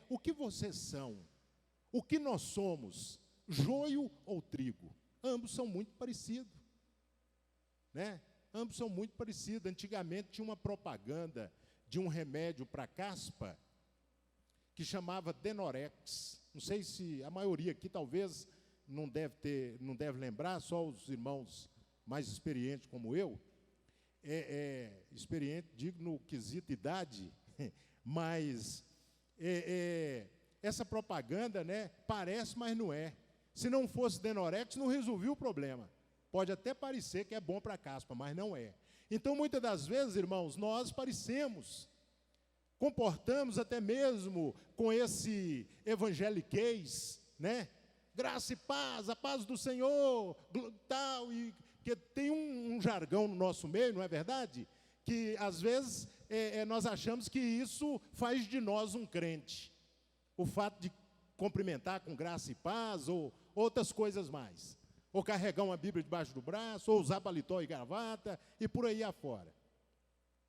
o que vocês são? O que nós somos? Joio ou trigo? Ambos são muito parecidos, né? Ambos são muito parecidos. Antigamente tinha uma propaganda de um remédio para caspa que chamava Denorex. Não sei se a maioria aqui talvez não deve lembrar, só os irmãos mais experientes como eu. Experiente, digo no quesito idade, mas essa propaganda, né, parece, mas não é. Se não fosse Denorex, não resolvia o problema. Pode até parecer que é bom para caspa, mas não é. Então, muitas das vezes, irmãos, nós parecemos, comportamos até mesmo com esse evangeliquez, né? Graça e paz, a paz do Senhor, tal, e que tem um jargão no nosso meio, não é verdade? Que às vezes nós achamos que isso faz de nós um crente. O fato de cumprimentar com graça e paz, ou outras coisas mais. Ou carregar uma Bíblia debaixo do braço, ou usar paletó e gravata, e por aí afora.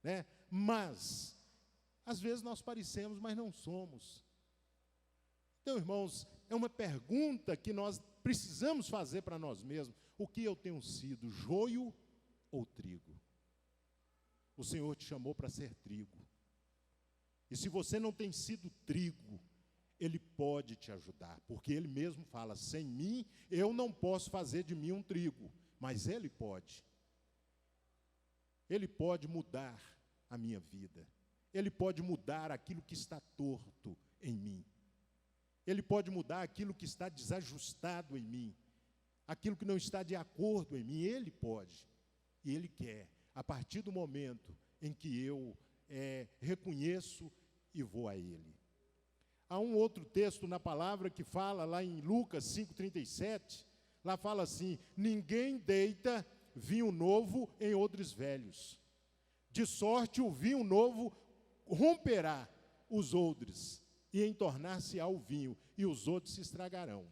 Né? Mas, às vezes nós parecemos, mas não somos. Então, irmãos, é uma pergunta que nós precisamos fazer para nós mesmos. O que eu tenho sido, joio ou trigo? O Senhor te chamou para ser trigo. E se você não tem sido trigo, Ele pode te ajudar, porque Ele mesmo fala: sem mim, eu não posso fazer de mim um trigo, mas Ele pode. Ele pode mudar a minha vida. Ele pode mudar aquilo que está torto em mim. Ele pode mudar aquilo que está desajustado em mim, aquilo que não está de acordo em mim. Ele pode, e Ele quer, a partir do momento em que eu reconheço e vou a Ele. Há um outro texto na palavra que fala, lá em Lucas 5,37, lá fala assim: ninguém deita vinho novo em odres velhos, de sorte o vinho novo romperá os odres, e entornar-se-á o vinho, e os odres se estragarão.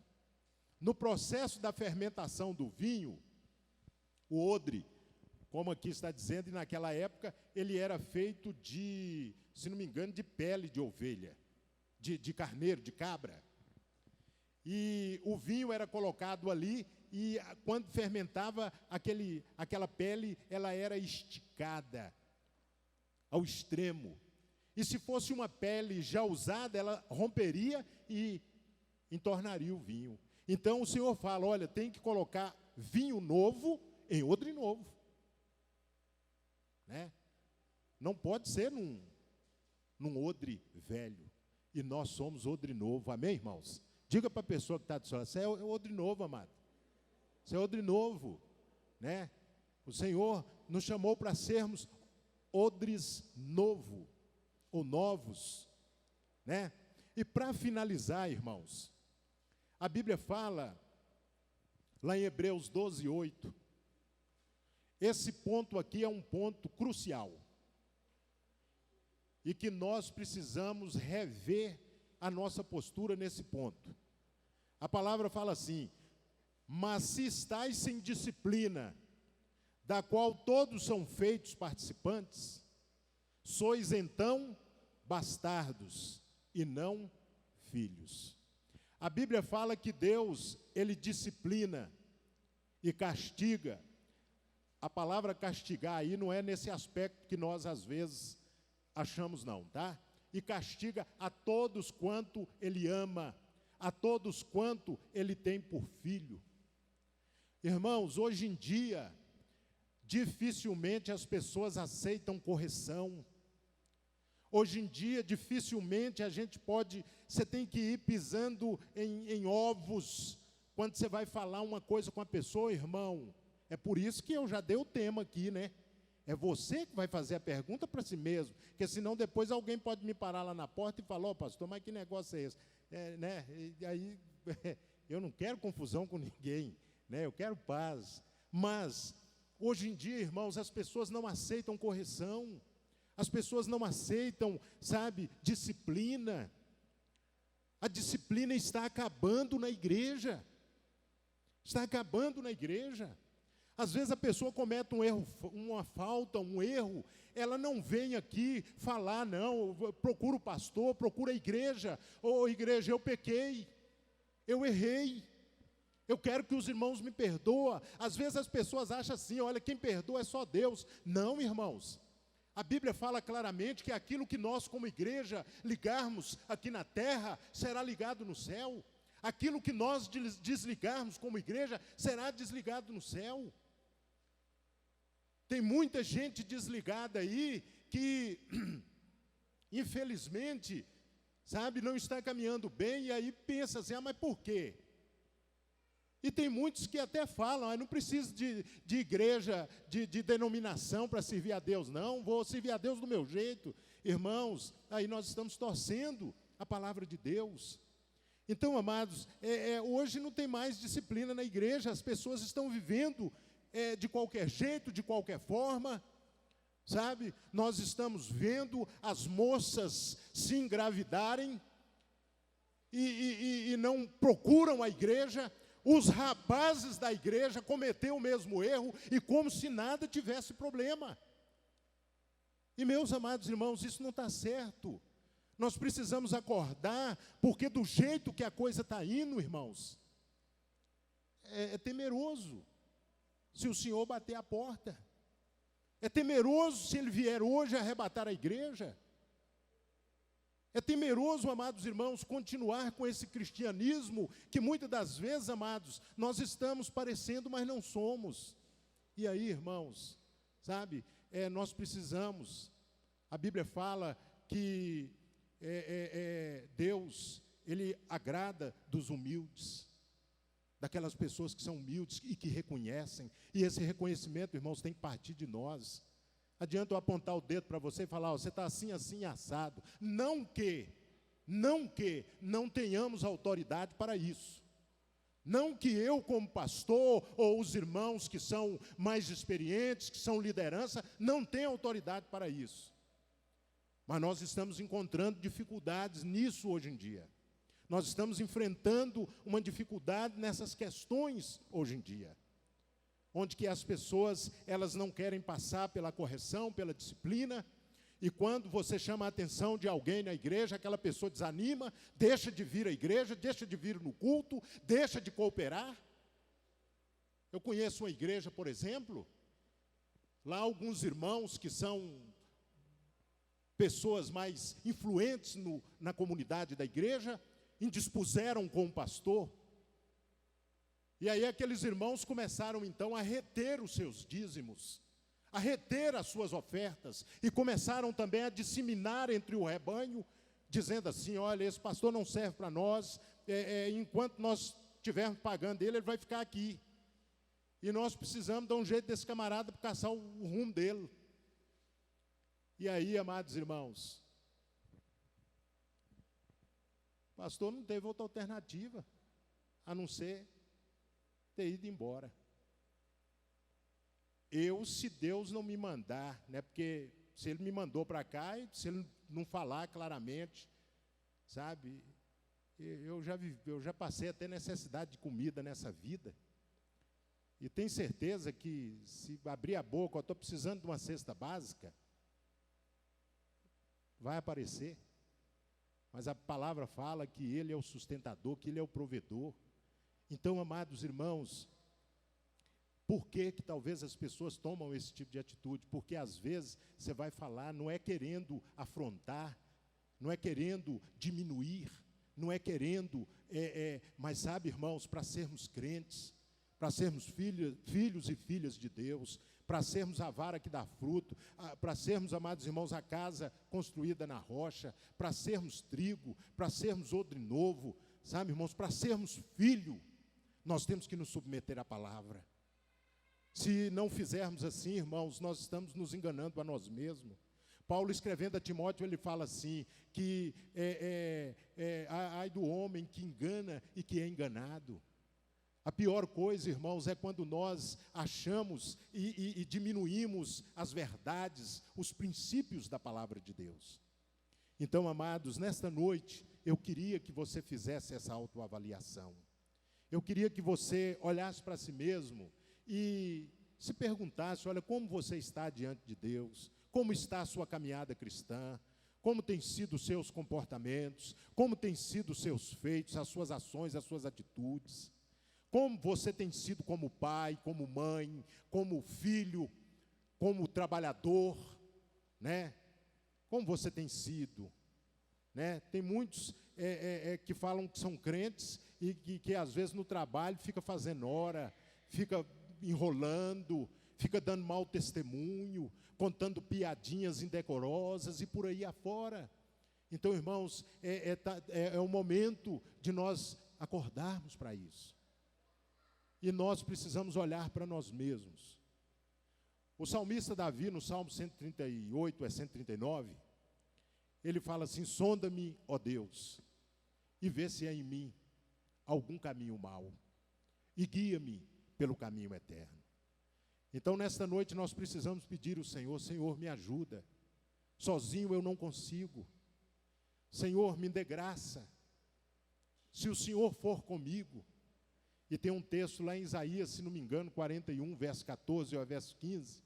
No processo da fermentação do vinho, o odre, como aqui está dizendo, e naquela época, ele era feito de, se não me engano, de pele de ovelha, de carneiro, de cabra. E o vinho era colocado ali, e quando fermentava, aquela pele, ela era esticada. ao extremo. E se fosse uma pele já usada, ela romperia e entornaria o vinho. Então o Senhor fala, olha, tem que colocar vinho novo em odre novo. Né? Não pode ser num odre velho. E nós somos odre novo, amém, irmãos? Diga para a pessoa que está do seu lado, você é odre novo, amado. Você é odre novo, né? O Senhor nos chamou para sermos odres novo, ou novos, né? E para finalizar, irmãos, a Bíblia fala, lá em Hebreus 12, 8, esse ponto aqui é um ponto crucial, e que nós precisamos rever a nossa postura nesse ponto. A palavra fala assim, mas se estáis sem disciplina, da qual todos são feitos participantes, sois então bastardos e não filhos. A Bíblia fala que Deus, Ele disciplina e castiga. A palavra castigar aí não é nesse aspecto que nós às vezes achamos não, tá? E castiga a todos quanto Ele ama, a todos quanto Ele tem por filho. Irmãos, hoje em dia, dificilmente as pessoas aceitam correção. Hoje em dia, dificilmente a gente pode, você tem que ir pisando em ovos, quando você vai falar uma coisa com a pessoa, irmão. É por isso que eu já dei o tema aqui, né? É você que vai fazer a pergunta para si mesmo, porque senão depois alguém pode me parar lá na porta e falar, pastor, mas que negócio é esse? Né? E aí, eu não quero confusão com ninguém, né? Eu quero paz. Mas, hoje em dia, irmãos, as pessoas não aceitam correção. As pessoas não aceitam, sabe, disciplina. A disciplina está acabando na igreja. Está acabando na igreja. Às vezes a pessoa comete um erro, uma falta, um erro, ela não vem aqui falar, não, procura o pastor, procura a igreja. Ô, igreja, eu pequei, eu errei. Eu quero que os irmãos me perdoem. Às vezes as pessoas acham assim, olha, quem perdoa é só Deus. Não, irmãos. A Bíblia fala claramente que aquilo que nós, como igreja, ligarmos aqui na terra, será ligado no céu. Aquilo que nós desligarmos como igreja, será desligado no céu. Tem muita gente desligada aí, que, infelizmente, sabe, não está caminhando bem, e aí pensa assim, mas por quê? E tem muitos que até falam, não preciso de igreja, de denominação para servir a Deus, não, vou servir a Deus do meu jeito. Irmãos, aí nós estamos torcendo a palavra de Deus. Então, amados, hoje não tem mais disciplina na igreja, as pessoas estão vivendo de qualquer jeito, de qualquer forma, sabe? Nós estamos vendo as moças se engravidarem e não procuram a igreja. Os rapazes da igreja cometeram o mesmo erro e como se nada tivesse problema. E, meus amados irmãos, isso não está certo. Nós precisamos acordar, porque do jeito que a coisa está indo, irmãos, é temeroso se o Senhor bater a porta. É temeroso se Ele vier hoje arrebatar a igreja. É temeroso, amados irmãos, continuar com esse cristianismo que muitas das vezes, amados, nós estamos parecendo, mas não somos. E aí, irmãos, sabe, nós precisamos, a Bíblia fala que Deus, Ele agrada dos humildes, daquelas pessoas que são humildes e que reconhecem, e esse reconhecimento, irmãos, tem que partir de nós. Adianta eu apontar o dedo para você e falar, você está assim, assim, assado. Não que não tenhamos autoridade para isso. Não que eu, como pastor, ou os irmãos que são mais experientes, que são liderança, não tenham autoridade para isso. Mas nós estamos encontrando dificuldades nisso hoje em dia. Nós estamos enfrentando uma dificuldade nessas questões hoje em dia. Onde que as pessoas, elas não querem passar pela correção, pela disciplina, e quando você chama a atenção de alguém na igreja, aquela pessoa desanima, deixa de vir à igreja, deixa de vir no culto, deixa de cooperar. Eu conheço uma igreja, por exemplo, lá alguns irmãos que são pessoas mais influentes na comunidade da igreja, indispuseram com o pastor. E aí aqueles irmãos começaram então a reter os seus dízimos, a reter as suas ofertas, e começaram também a disseminar entre o rebanho, dizendo assim: olha, esse pastor não serve para nós, enquanto nós estivermos pagando ele vai ficar aqui. E nós precisamos dar um jeito desse camarada para caçar o rumo dele. E aí, amados irmãos, o pastor não teve outra alternativa, a não ser ter ido embora. Se Deus não me mandar, né, porque se Ele me mandou para cá, e se Ele não falar claramente, sabe, eu já passei até necessidade de comida nessa vida, e tenho certeza que se abrir a boca, eu estou precisando de uma cesta básica, vai aparecer. Mas a palavra fala que Ele é o sustentador, que Ele é o provedor. Então, amados irmãos, por que talvez as pessoas tomam esse tipo de atitude? Porque às vezes você vai falar, não é querendo afrontar, não é querendo diminuir, não é querendo, mas sabe, irmãos, para sermos crentes, para sermos filhos e filhas de Deus, para sermos a vara que dá fruto, para sermos, amados irmãos, a casa construída na rocha, para sermos trigo, para sermos odre novo, sabe, irmãos, para sermos filho, nós temos que nos submeter à palavra. Se não fizermos assim, irmãos, nós estamos nos enganando a nós mesmos. Paulo, escrevendo a Timóteo, ele fala assim, que ai do homem que engana e que é enganado. A pior coisa, irmãos, é quando nós achamos e diminuímos as verdades, os princípios da palavra de Deus. Então, amados, nesta noite, eu queria que você fizesse essa autoavaliação. Eu queria que você olhasse para si mesmo e se perguntasse: olha, como você está diante de Deus? Como está a sua caminhada cristã? Como têm sido os seus comportamentos? Como têm sido os seus feitos, as suas ações, as suas atitudes? Como você tem sido como pai, como mãe, como filho, como trabalhador, né? Como você tem sido, né? Tem muitos que falam que são crentes e que às vezes no trabalho fica fazendo hora, fica enrolando, fica dando mau testemunho, contando piadinhas indecorosas e por aí afora. Então, irmãos, é o momento de nós acordarmos para isso. E nós precisamos olhar para nós mesmos. O salmista Davi, no Salmo 138, 139, ele fala assim: sonda-me, ó Deus, e vê se há em mim algum caminho mau, e guia-me pelo caminho eterno. Então, nesta noite, nós precisamos pedir ao Senhor: Senhor, me ajuda, sozinho eu não consigo. Senhor, me dê graça, se o Senhor for comigo. E tem um texto lá em Isaías, se não me engano, 41, verso 14 ou verso 15,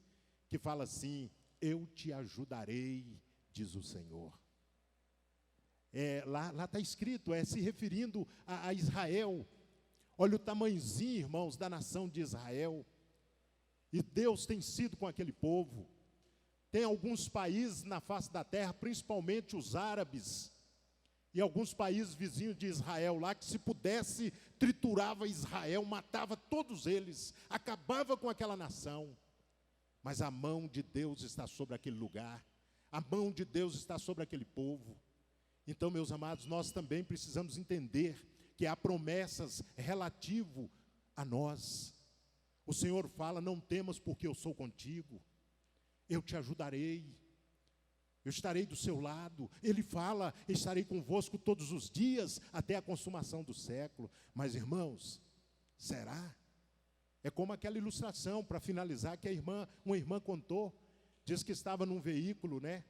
que fala assim: eu te ajudarei, diz o Senhor. Lá está escrito, se referindo a Israel. Olha o tamanhozinho, irmãos, da nação de Israel. E Deus tem sido com aquele povo. Tem alguns países na face da terra, principalmente os árabes, e alguns países vizinhos de Israel lá, que se pudesse, triturava Israel, matava todos eles, acabava com aquela nação. Mas a mão de Deus está sobre aquele lugar, a mão de Deus está sobre aquele povo. Então, meus amados, nós também precisamos entender que há promessas relativo a nós. O Senhor fala: não temas, porque eu sou contigo, eu te ajudarei, eu estarei do seu lado. Ele fala: estarei convosco todos os dias, até a consumação do século. Mas, irmãos, será? É como aquela ilustração, para finalizar, que uma irmã contou. Diz que estava num veículo, né?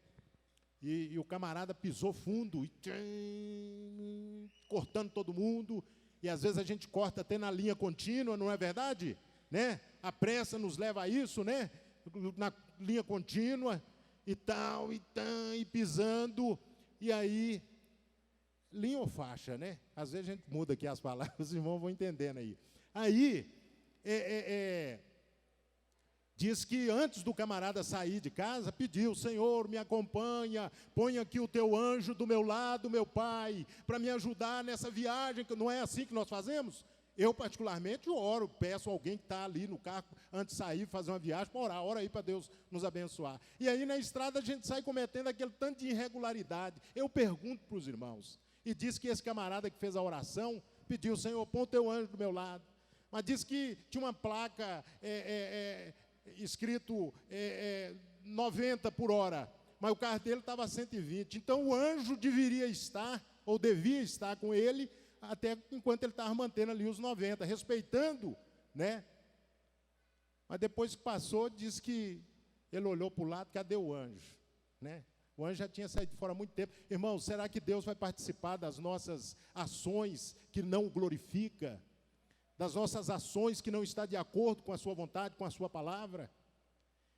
E o camarada pisou fundo, e cortando todo mundo. E às vezes a gente corta até na linha contínua, não é verdade? Né? A pressa nos leva a isso, né? Na linha contínua, e tal, e pisando, e aí, linha ou faixa, né? Às vezes a gente muda aqui as palavras, os irmãos vão entendendo aí. Aí, Diz que antes do camarada sair de casa, pediu: Senhor, me acompanha, põe aqui o teu anjo do meu lado, meu pai, para me ajudar nessa viagem. Não é assim que nós fazemos? Eu, particularmente, oro, peço a alguém que está ali no carro, antes de sair, fazer uma viagem, para orar, ora aí para Deus nos abençoar. E aí na estrada a gente sai cometendo aquele tanto de irregularidade. Eu pergunto para os irmãos, e diz que esse camarada que fez a oração, pediu: Senhor, põe o teu anjo do meu lado. Mas diz que tinha uma placa escrito 90 por hora, mas o carro dele estava a 120. Então o anjo deveria estar, ou devia estar com ele, até enquanto ele estava mantendo ali os 90, respeitando, né? Mas depois que passou, diz que ele olhou para o lado: cadê o anjo? Né? O anjo já tinha saído fora há muito tempo. Irmão, será que Deus vai participar das nossas ações que não o glorifica? Das nossas ações que não está de acordo com a sua vontade, com a sua palavra?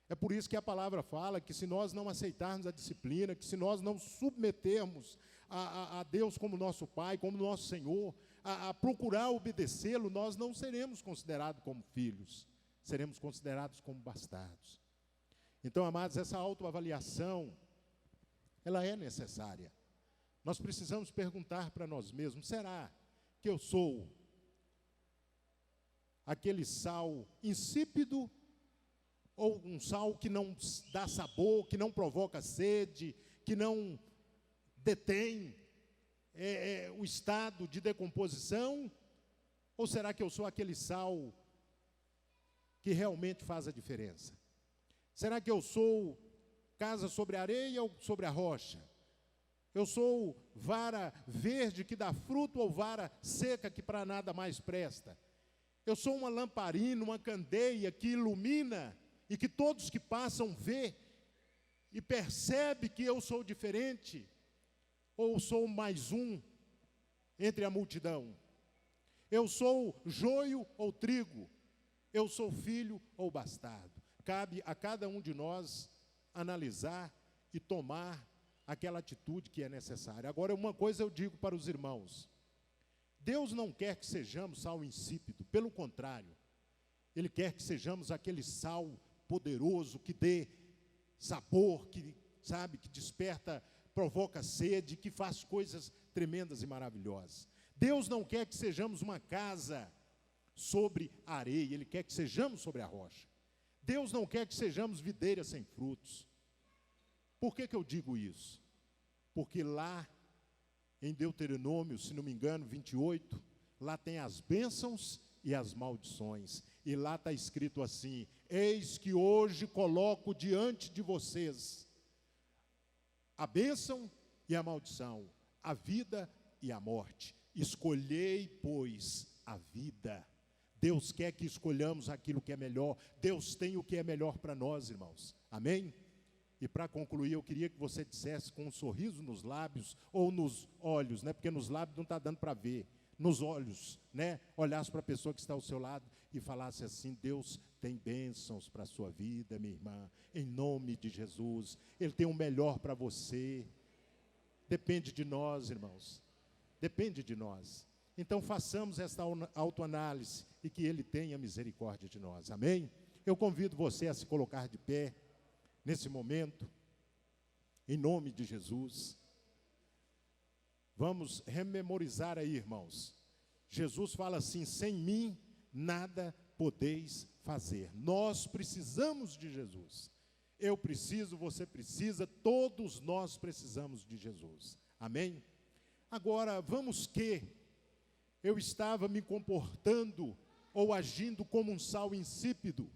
É por isso que a palavra fala que se nós não aceitarmos a disciplina, que se nós não submetermos a Deus como nosso Pai, como nosso Senhor, a procurar obedecê-lo, nós não seremos considerados como filhos, seremos considerados como bastardos. Então, amados, essa autoavaliação, ela é necessária. Nós precisamos perguntar para nós mesmos: será que eu sou aquele sal insípido, ou um sal que não dá sabor, que não provoca sede, que não detém o estado de decomposição? Ou será que eu sou aquele sal que realmente faz a diferença? Será que eu sou casa sobre a areia ou sobre a rocha? Eu sou vara verde que dá fruto ou vara seca que para nada mais presta? Eu sou uma lamparina, uma candeia que ilumina e que todos que passam vê e percebe que eu sou diferente? Ou sou mais um entre a multidão? Eu sou joio ou trigo? Eu sou filho ou bastardo? Cabe a cada um de nós analisar e tomar aquela atitude que é necessária. Agora, uma coisa eu digo para os irmãos: Deus não quer que sejamos sal insípido, pelo contrário, Ele quer que sejamos aquele sal poderoso, que dê sabor, que, sabe, que desperta, provoca sede, que faz coisas tremendas e maravilhosas. Deus não quer que sejamos uma casa sobre a areia, Ele quer que sejamos sobre a rocha. Deus não quer que sejamos videiras sem frutos. Por que eu digo isso? Porque lá em Deuteronômio, se não me engano, 28, lá tem as bênçãos e as maldições. E lá está escrito assim: eis que hoje coloco diante de vocês a bênção e a maldição, a vida e a morte. Escolhei, pois, a vida. Deus quer que escolhamos aquilo que é melhor. Deus tem o que é melhor para nós, irmãos. Amém? E para concluir, eu queria que você dissesse com um sorriso nos lábios, ou nos olhos, né? Porque nos lábios não está dando para ver. Nos olhos, né? Olhasse para a pessoa que está ao seu lado e falasse assim: Deus tem bênçãos para a sua vida, minha irmã, em nome de Jesus. Ele tem o melhor para você. Depende de nós, irmãos. Depende de nós. Então façamos esta autoanálise e que Ele tenha misericórdia de nós. Amém? Eu convido você a se colocar de pé nesse momento, em nome de Jesus. Vamos rememorizar aí, irmãos. Jesus fala assim: sem mim nada podeis fazer. Nós precisamos de Jesus. Eu preciso, você precisa, todos nós precisamos de Jesus. Amém? Agora, vamos que eu estava me comportando ou agindo como um sal insípido.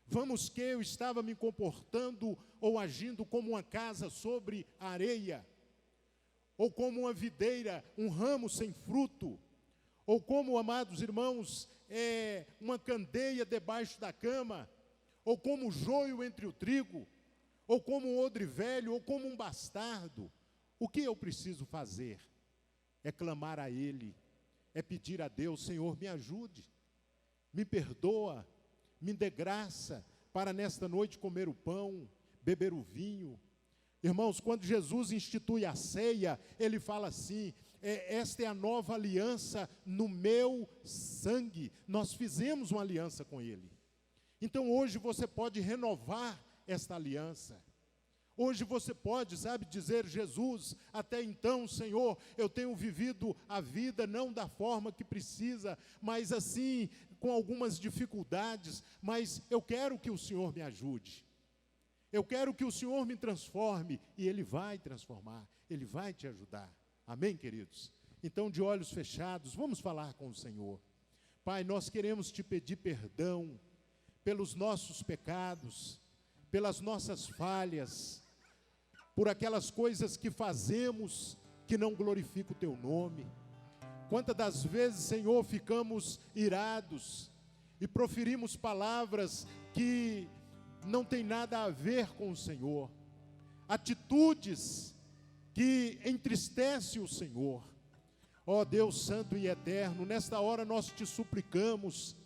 Vamos que eu estava me comportando ou agindo como uma casa sobre a areia, ou como uma videira, um ramo sem fruto, ou como, amados irmãos, uma candeia debaixo da cama, ou como joio entre o trigo, ou como um odre velho, ou como um bastardo. O que eu preciso fazer? É clamar a Ele, é pedir a Deus: Senhor, me ajude, me perdoa, me dê graça para nesta noite comer o pão, beber o vinho. Irmãos, quando Jesus institui a ceia, Ele fala assim: esta é a nova aliança no meu sangue. Nós fizemos uma aliança com Ele. Então hoje você pode renovar esta aliança. Hoje você pode, dizer: Jesus, até então, Senhor, eu tenho vivido a vida não da forma que precisa, mas assim, com algumas dificuldades, mas eu quero que o Senhor me ajude. Eu quero que o Senhor me transforme, e Ele vai transformar, Ele vai te ajudar. Amém, queridos? Então, de olhos fechados, vamos falar com o Senhor. Pai, nós queremos te pedir perdão pelos nossos pecados, pelas nossas falhas, por aquelas coisas que fazemos que não glorificam o teu nome. Quantas das vezes, Senhor, ficamos irados e proferimos palavras que não tem nada a ver com o Senhor, atitudes que entristecem o Senhor. Ó Deus santo e eterno, nesta hora nós te suplicamos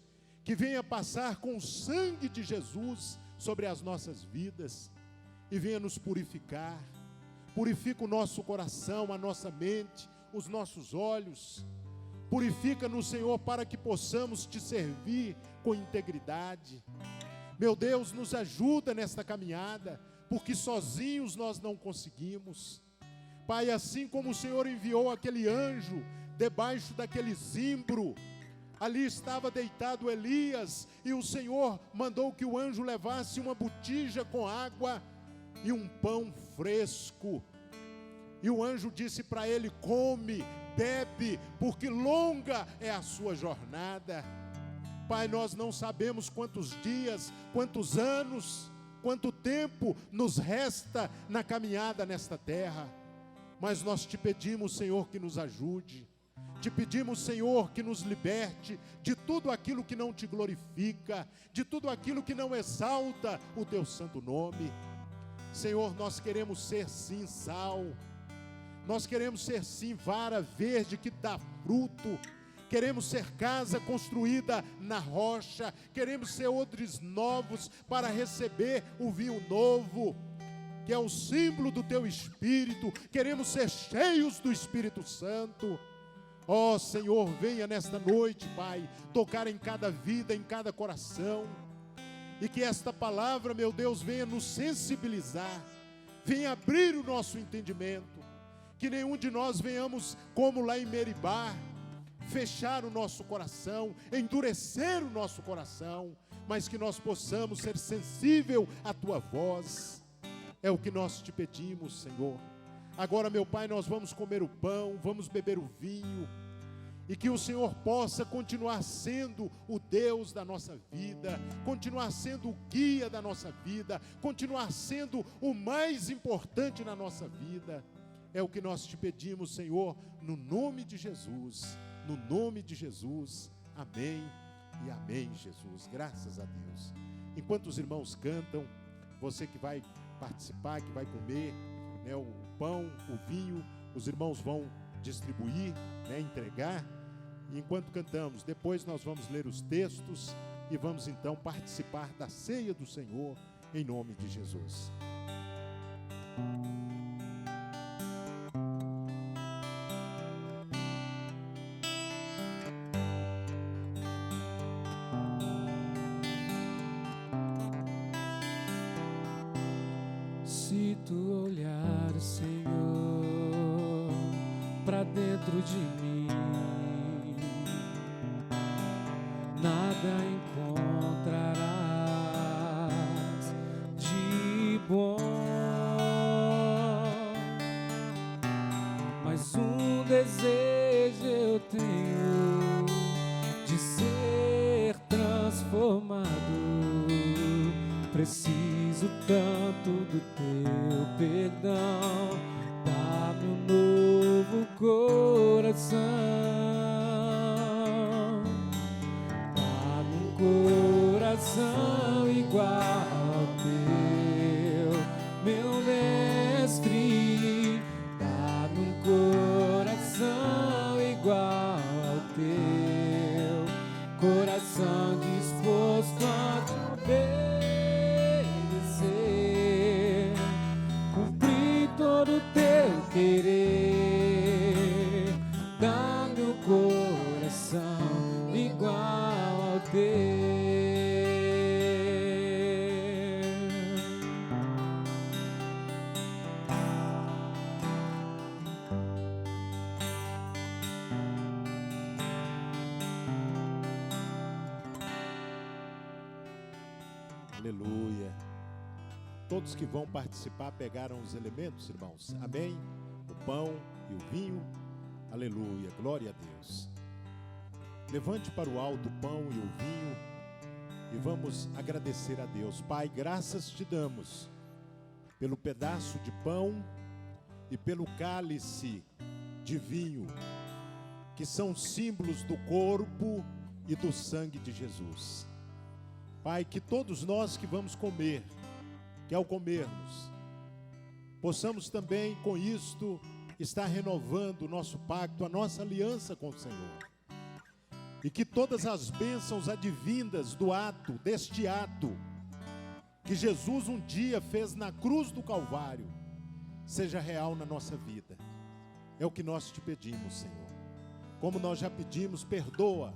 que venha passar com o sangue de Jesus sobre as nossas vidas e venha nos purificar. Purifica o nosso coração, a nossa mente, os nossos olhos. Purifica-nos, Senhor, para que possamos te servir com integridade. Meu Deus, nos ajuda nesta caminhada, porque sozinhos nós não conseguimos. Pai, assim como o Senhor enviou aquele anjo debaixo daquele zimbro, ali estava deitado Elias, e o Senhor mandou que o anjo levasse uma botija com água e um pão fresco. E o anjo disse para ele: come, bebe, porque longa é a sua jornada. Pai, nós não sabemos quantos dias, quantos anos, quanto tempo nos resta na caminhada nesta terra, mas nós te pedimos, Senhor, que nos ajude. Te pedimos, Senhor, que nos liberte de tudo aquilo que não te glorifica, de tudo aquilo que não exalta o teu santo nome. Senhor, nós queremos ser sim sal, nós queremos ser sim vara verde que dá fruto, queremos ser casa construída na rocha, queremos ser odres novos para receber o vinho novo, que é o símbolo do teu Espírito. Queremos ser cheios do Espírito Santo. Ó Senhor, venha nesta noite, Pai, tocar em cada vida, em cada coração, e que esta palavra, meu Deus, venha nos sensibilizar, venha abrir o nosso entendimento, que nenhum de nós venhamos, como lá em Meribá, fechar o nosso coração, endurecer o nosso coração, mas que nós possamos ser sensível à tua voz. É o que nós te pedimos, Senhor. Agora, meu Pai, nós vamos comer o pão, vamos beber o vinho, e que o Senhor possa continuar sendo o Deus da nossa vida, continuar sendo o guia da nossa vida, continuar sendo o mais importante na nossa vida. É o que nós te pedimos, Senhor, no nome de Jesus, no nome de Jesus. Amém e amém, Jesus. Graças a Deus. Enquanto os irmãos cantam, você que vai participar, que vai comer, né, o pão, o vinho, os irmãos vão distribuir, né, entregar. E enquanto cantamos, depois nós vamos ler os textos e vamos então participar da ceia do Senhor, em nome de Jesus. Se tu olhar, Senhor, para dentro de mim, nada encontrarás de bom, mas um desejo eu tenho de ser transformado. Preciso tanto do teu perdão, dá-me um novo coração, dá-me um coração igual ao teu, meu mestre, dá-me um coração igual ao teu, coração disposto a te obedecer, cumprir todo o teu querer, dá-me um coração igual ao teu. Aleluia. Todos que vão participar pegaram os elementos, irmãos. Amém? O pão e o vinho. Aleluia. Glória a Deus. Levante para o alto o pão e o vinho e vamos agradecer a Deus. Pai, graças te damos pelo pedaço de pão e pelo cálice de vinho, que são símbolos do corpo e do sangue de Jesus. Pai, que todos nós que vamos comer, que ao comermos, possamos também com isto estar renovando o nosso pacto, a nossa aliança com o Senhor. E que todas as bênçãos advindas do ato, deste ato, que Jesus um dia fez na cruz do Calvário, seja real na nossa vida. É o que nós te pedimos, Senhor. Como nós já pedimos, perdoa.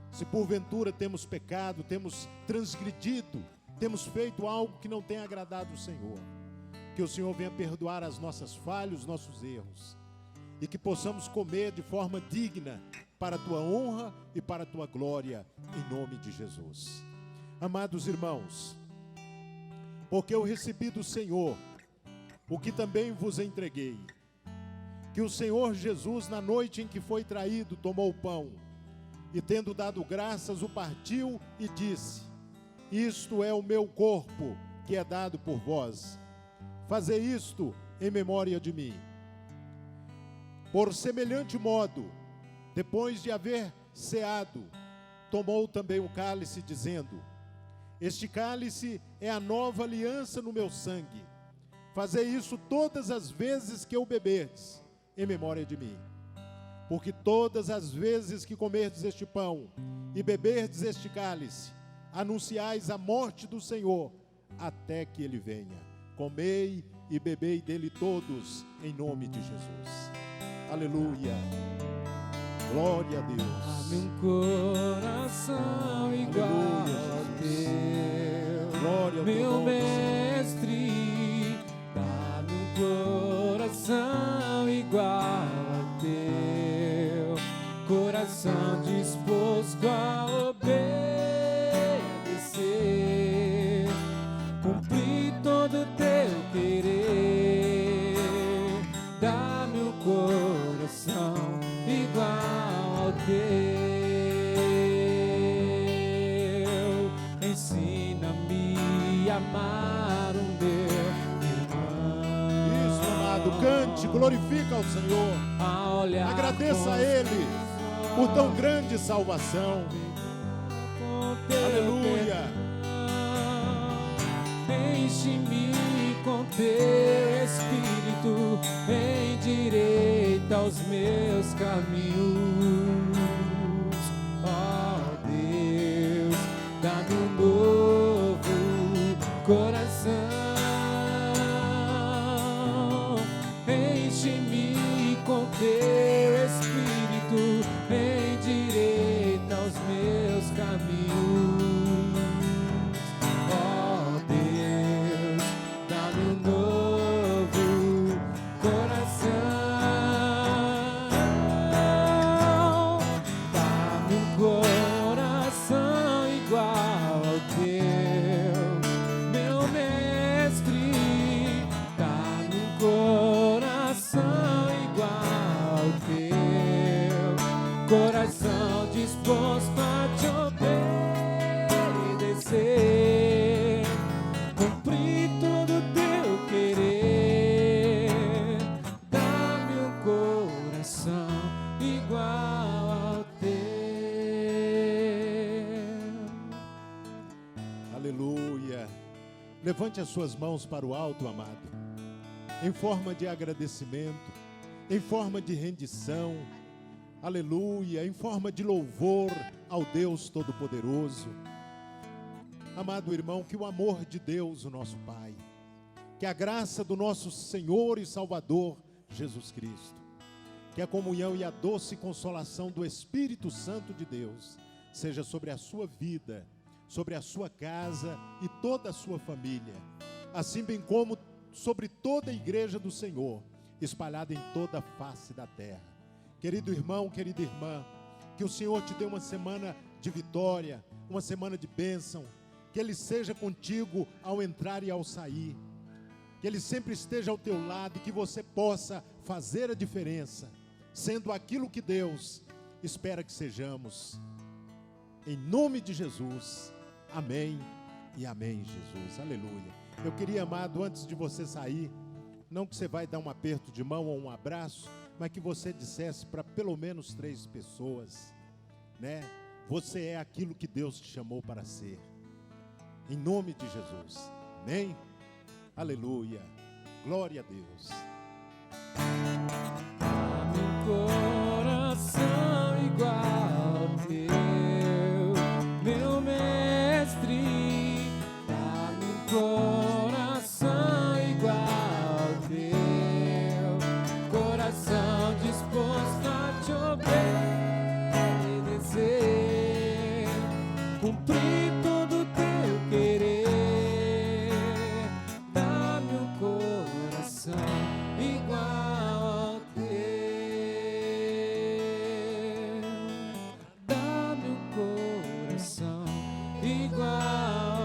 Se porventura temos pecado, temos transgredido, temos feito algo que não tem agradado o Senhor, que o Senhor venha perdoar as nossas falhas, os nossos erros, e que possamos comer de forma digna, para a tua honra e para a tua glória, em nome de Jesus. Amados irmãos, porque eu recebi do Senhor o que também vos entreguei, que o Senhor Jesus, na noite em que foi traído, tomou o pão, e tendo dado graças, o partiu e disse: isto é o meu corpo, que é dado por vós. Fazei isto em memória de mim. Por semelhante modo, depois de haver ceado, tomou também o cálice, dizendo: este cálice é a nova aliança no meu sangue. Fazei isso todas as vezes que o beberdes, em memória de mim. Porque todas as vezes que comerdes este pão e beberdes este cálice, anunciais a morte do Senhor, até que Ele venha. Comei e bebei dele todos, em nome de Jesus. Aleluia. Glória a Deus. Dá-me um coração igual ao teu, Glória ao teu meu nome, mestre. Dá-me um coração igual ao teu, coração disposto a obedecer, cumprir todo o teu querer. Dá-me um coração igual ao teu. Ensina-me a amar o meu irmão. Isso, amado, cante, glorifica ao Senhor. A olhar, agradeça a Ele por tão grande salvação. Aleluia. Enche-me com teu Espírito, endireita os meus caminhos. Ó Deus, dá-me um novo coração. Enche-me com teu Espírito, endireita os meus caminhos. Coração disposto a te obedecer, cumprir todo o teu querer. Dá-me um coração igual ao teu. Aleluia. Levante as suas mãos para o alto, amado, em forma de agradecimento, em forma de rendição. Aleluia, em forma de louvor ao Deus Todo-Poderoso. Amado irmão, que o amor de Deus, o nosso Pai, que a graça do nosso Senhor e Salvador Jesus Cristo, que a comunhão e a doce consolação do Espírito Santo de Deus seja sobre a sua vida, sobre a sua casa e toda a sua família, assim bem como sobre toda a igreja do Senhor, espalhada em toda a face da terra. Querido irmão, querida irmã, que o Senhor te dê uma semana de vitória, uma semana de bênção, que Ele seja contigo ao entrar e ao sair, que Ele sempre esteja ao teu lado e que você possa fazer a diferença, sendo aquilo que Deus espera que sejamos. Em nome de Jesus, amém e amém, Jesus, aleluia. Eu queria, amado, antes de você sair, não que você vai dar um aperto de mão ou um abraço, mas que você dissesse para pelo menos 3 pessoas, né? Você é aquilo que Deus te chamou para ser. Em nome de Jesus. Amém? Aleluia. Glória a Deus. Dá-me um coração igual ao teu, meu mestre. Dá-me um coração igual ao teu, coração disposto a te obedecer, cumprir todo o teu querer. Dá-me um coração igual ao teu, dá-me um coração igual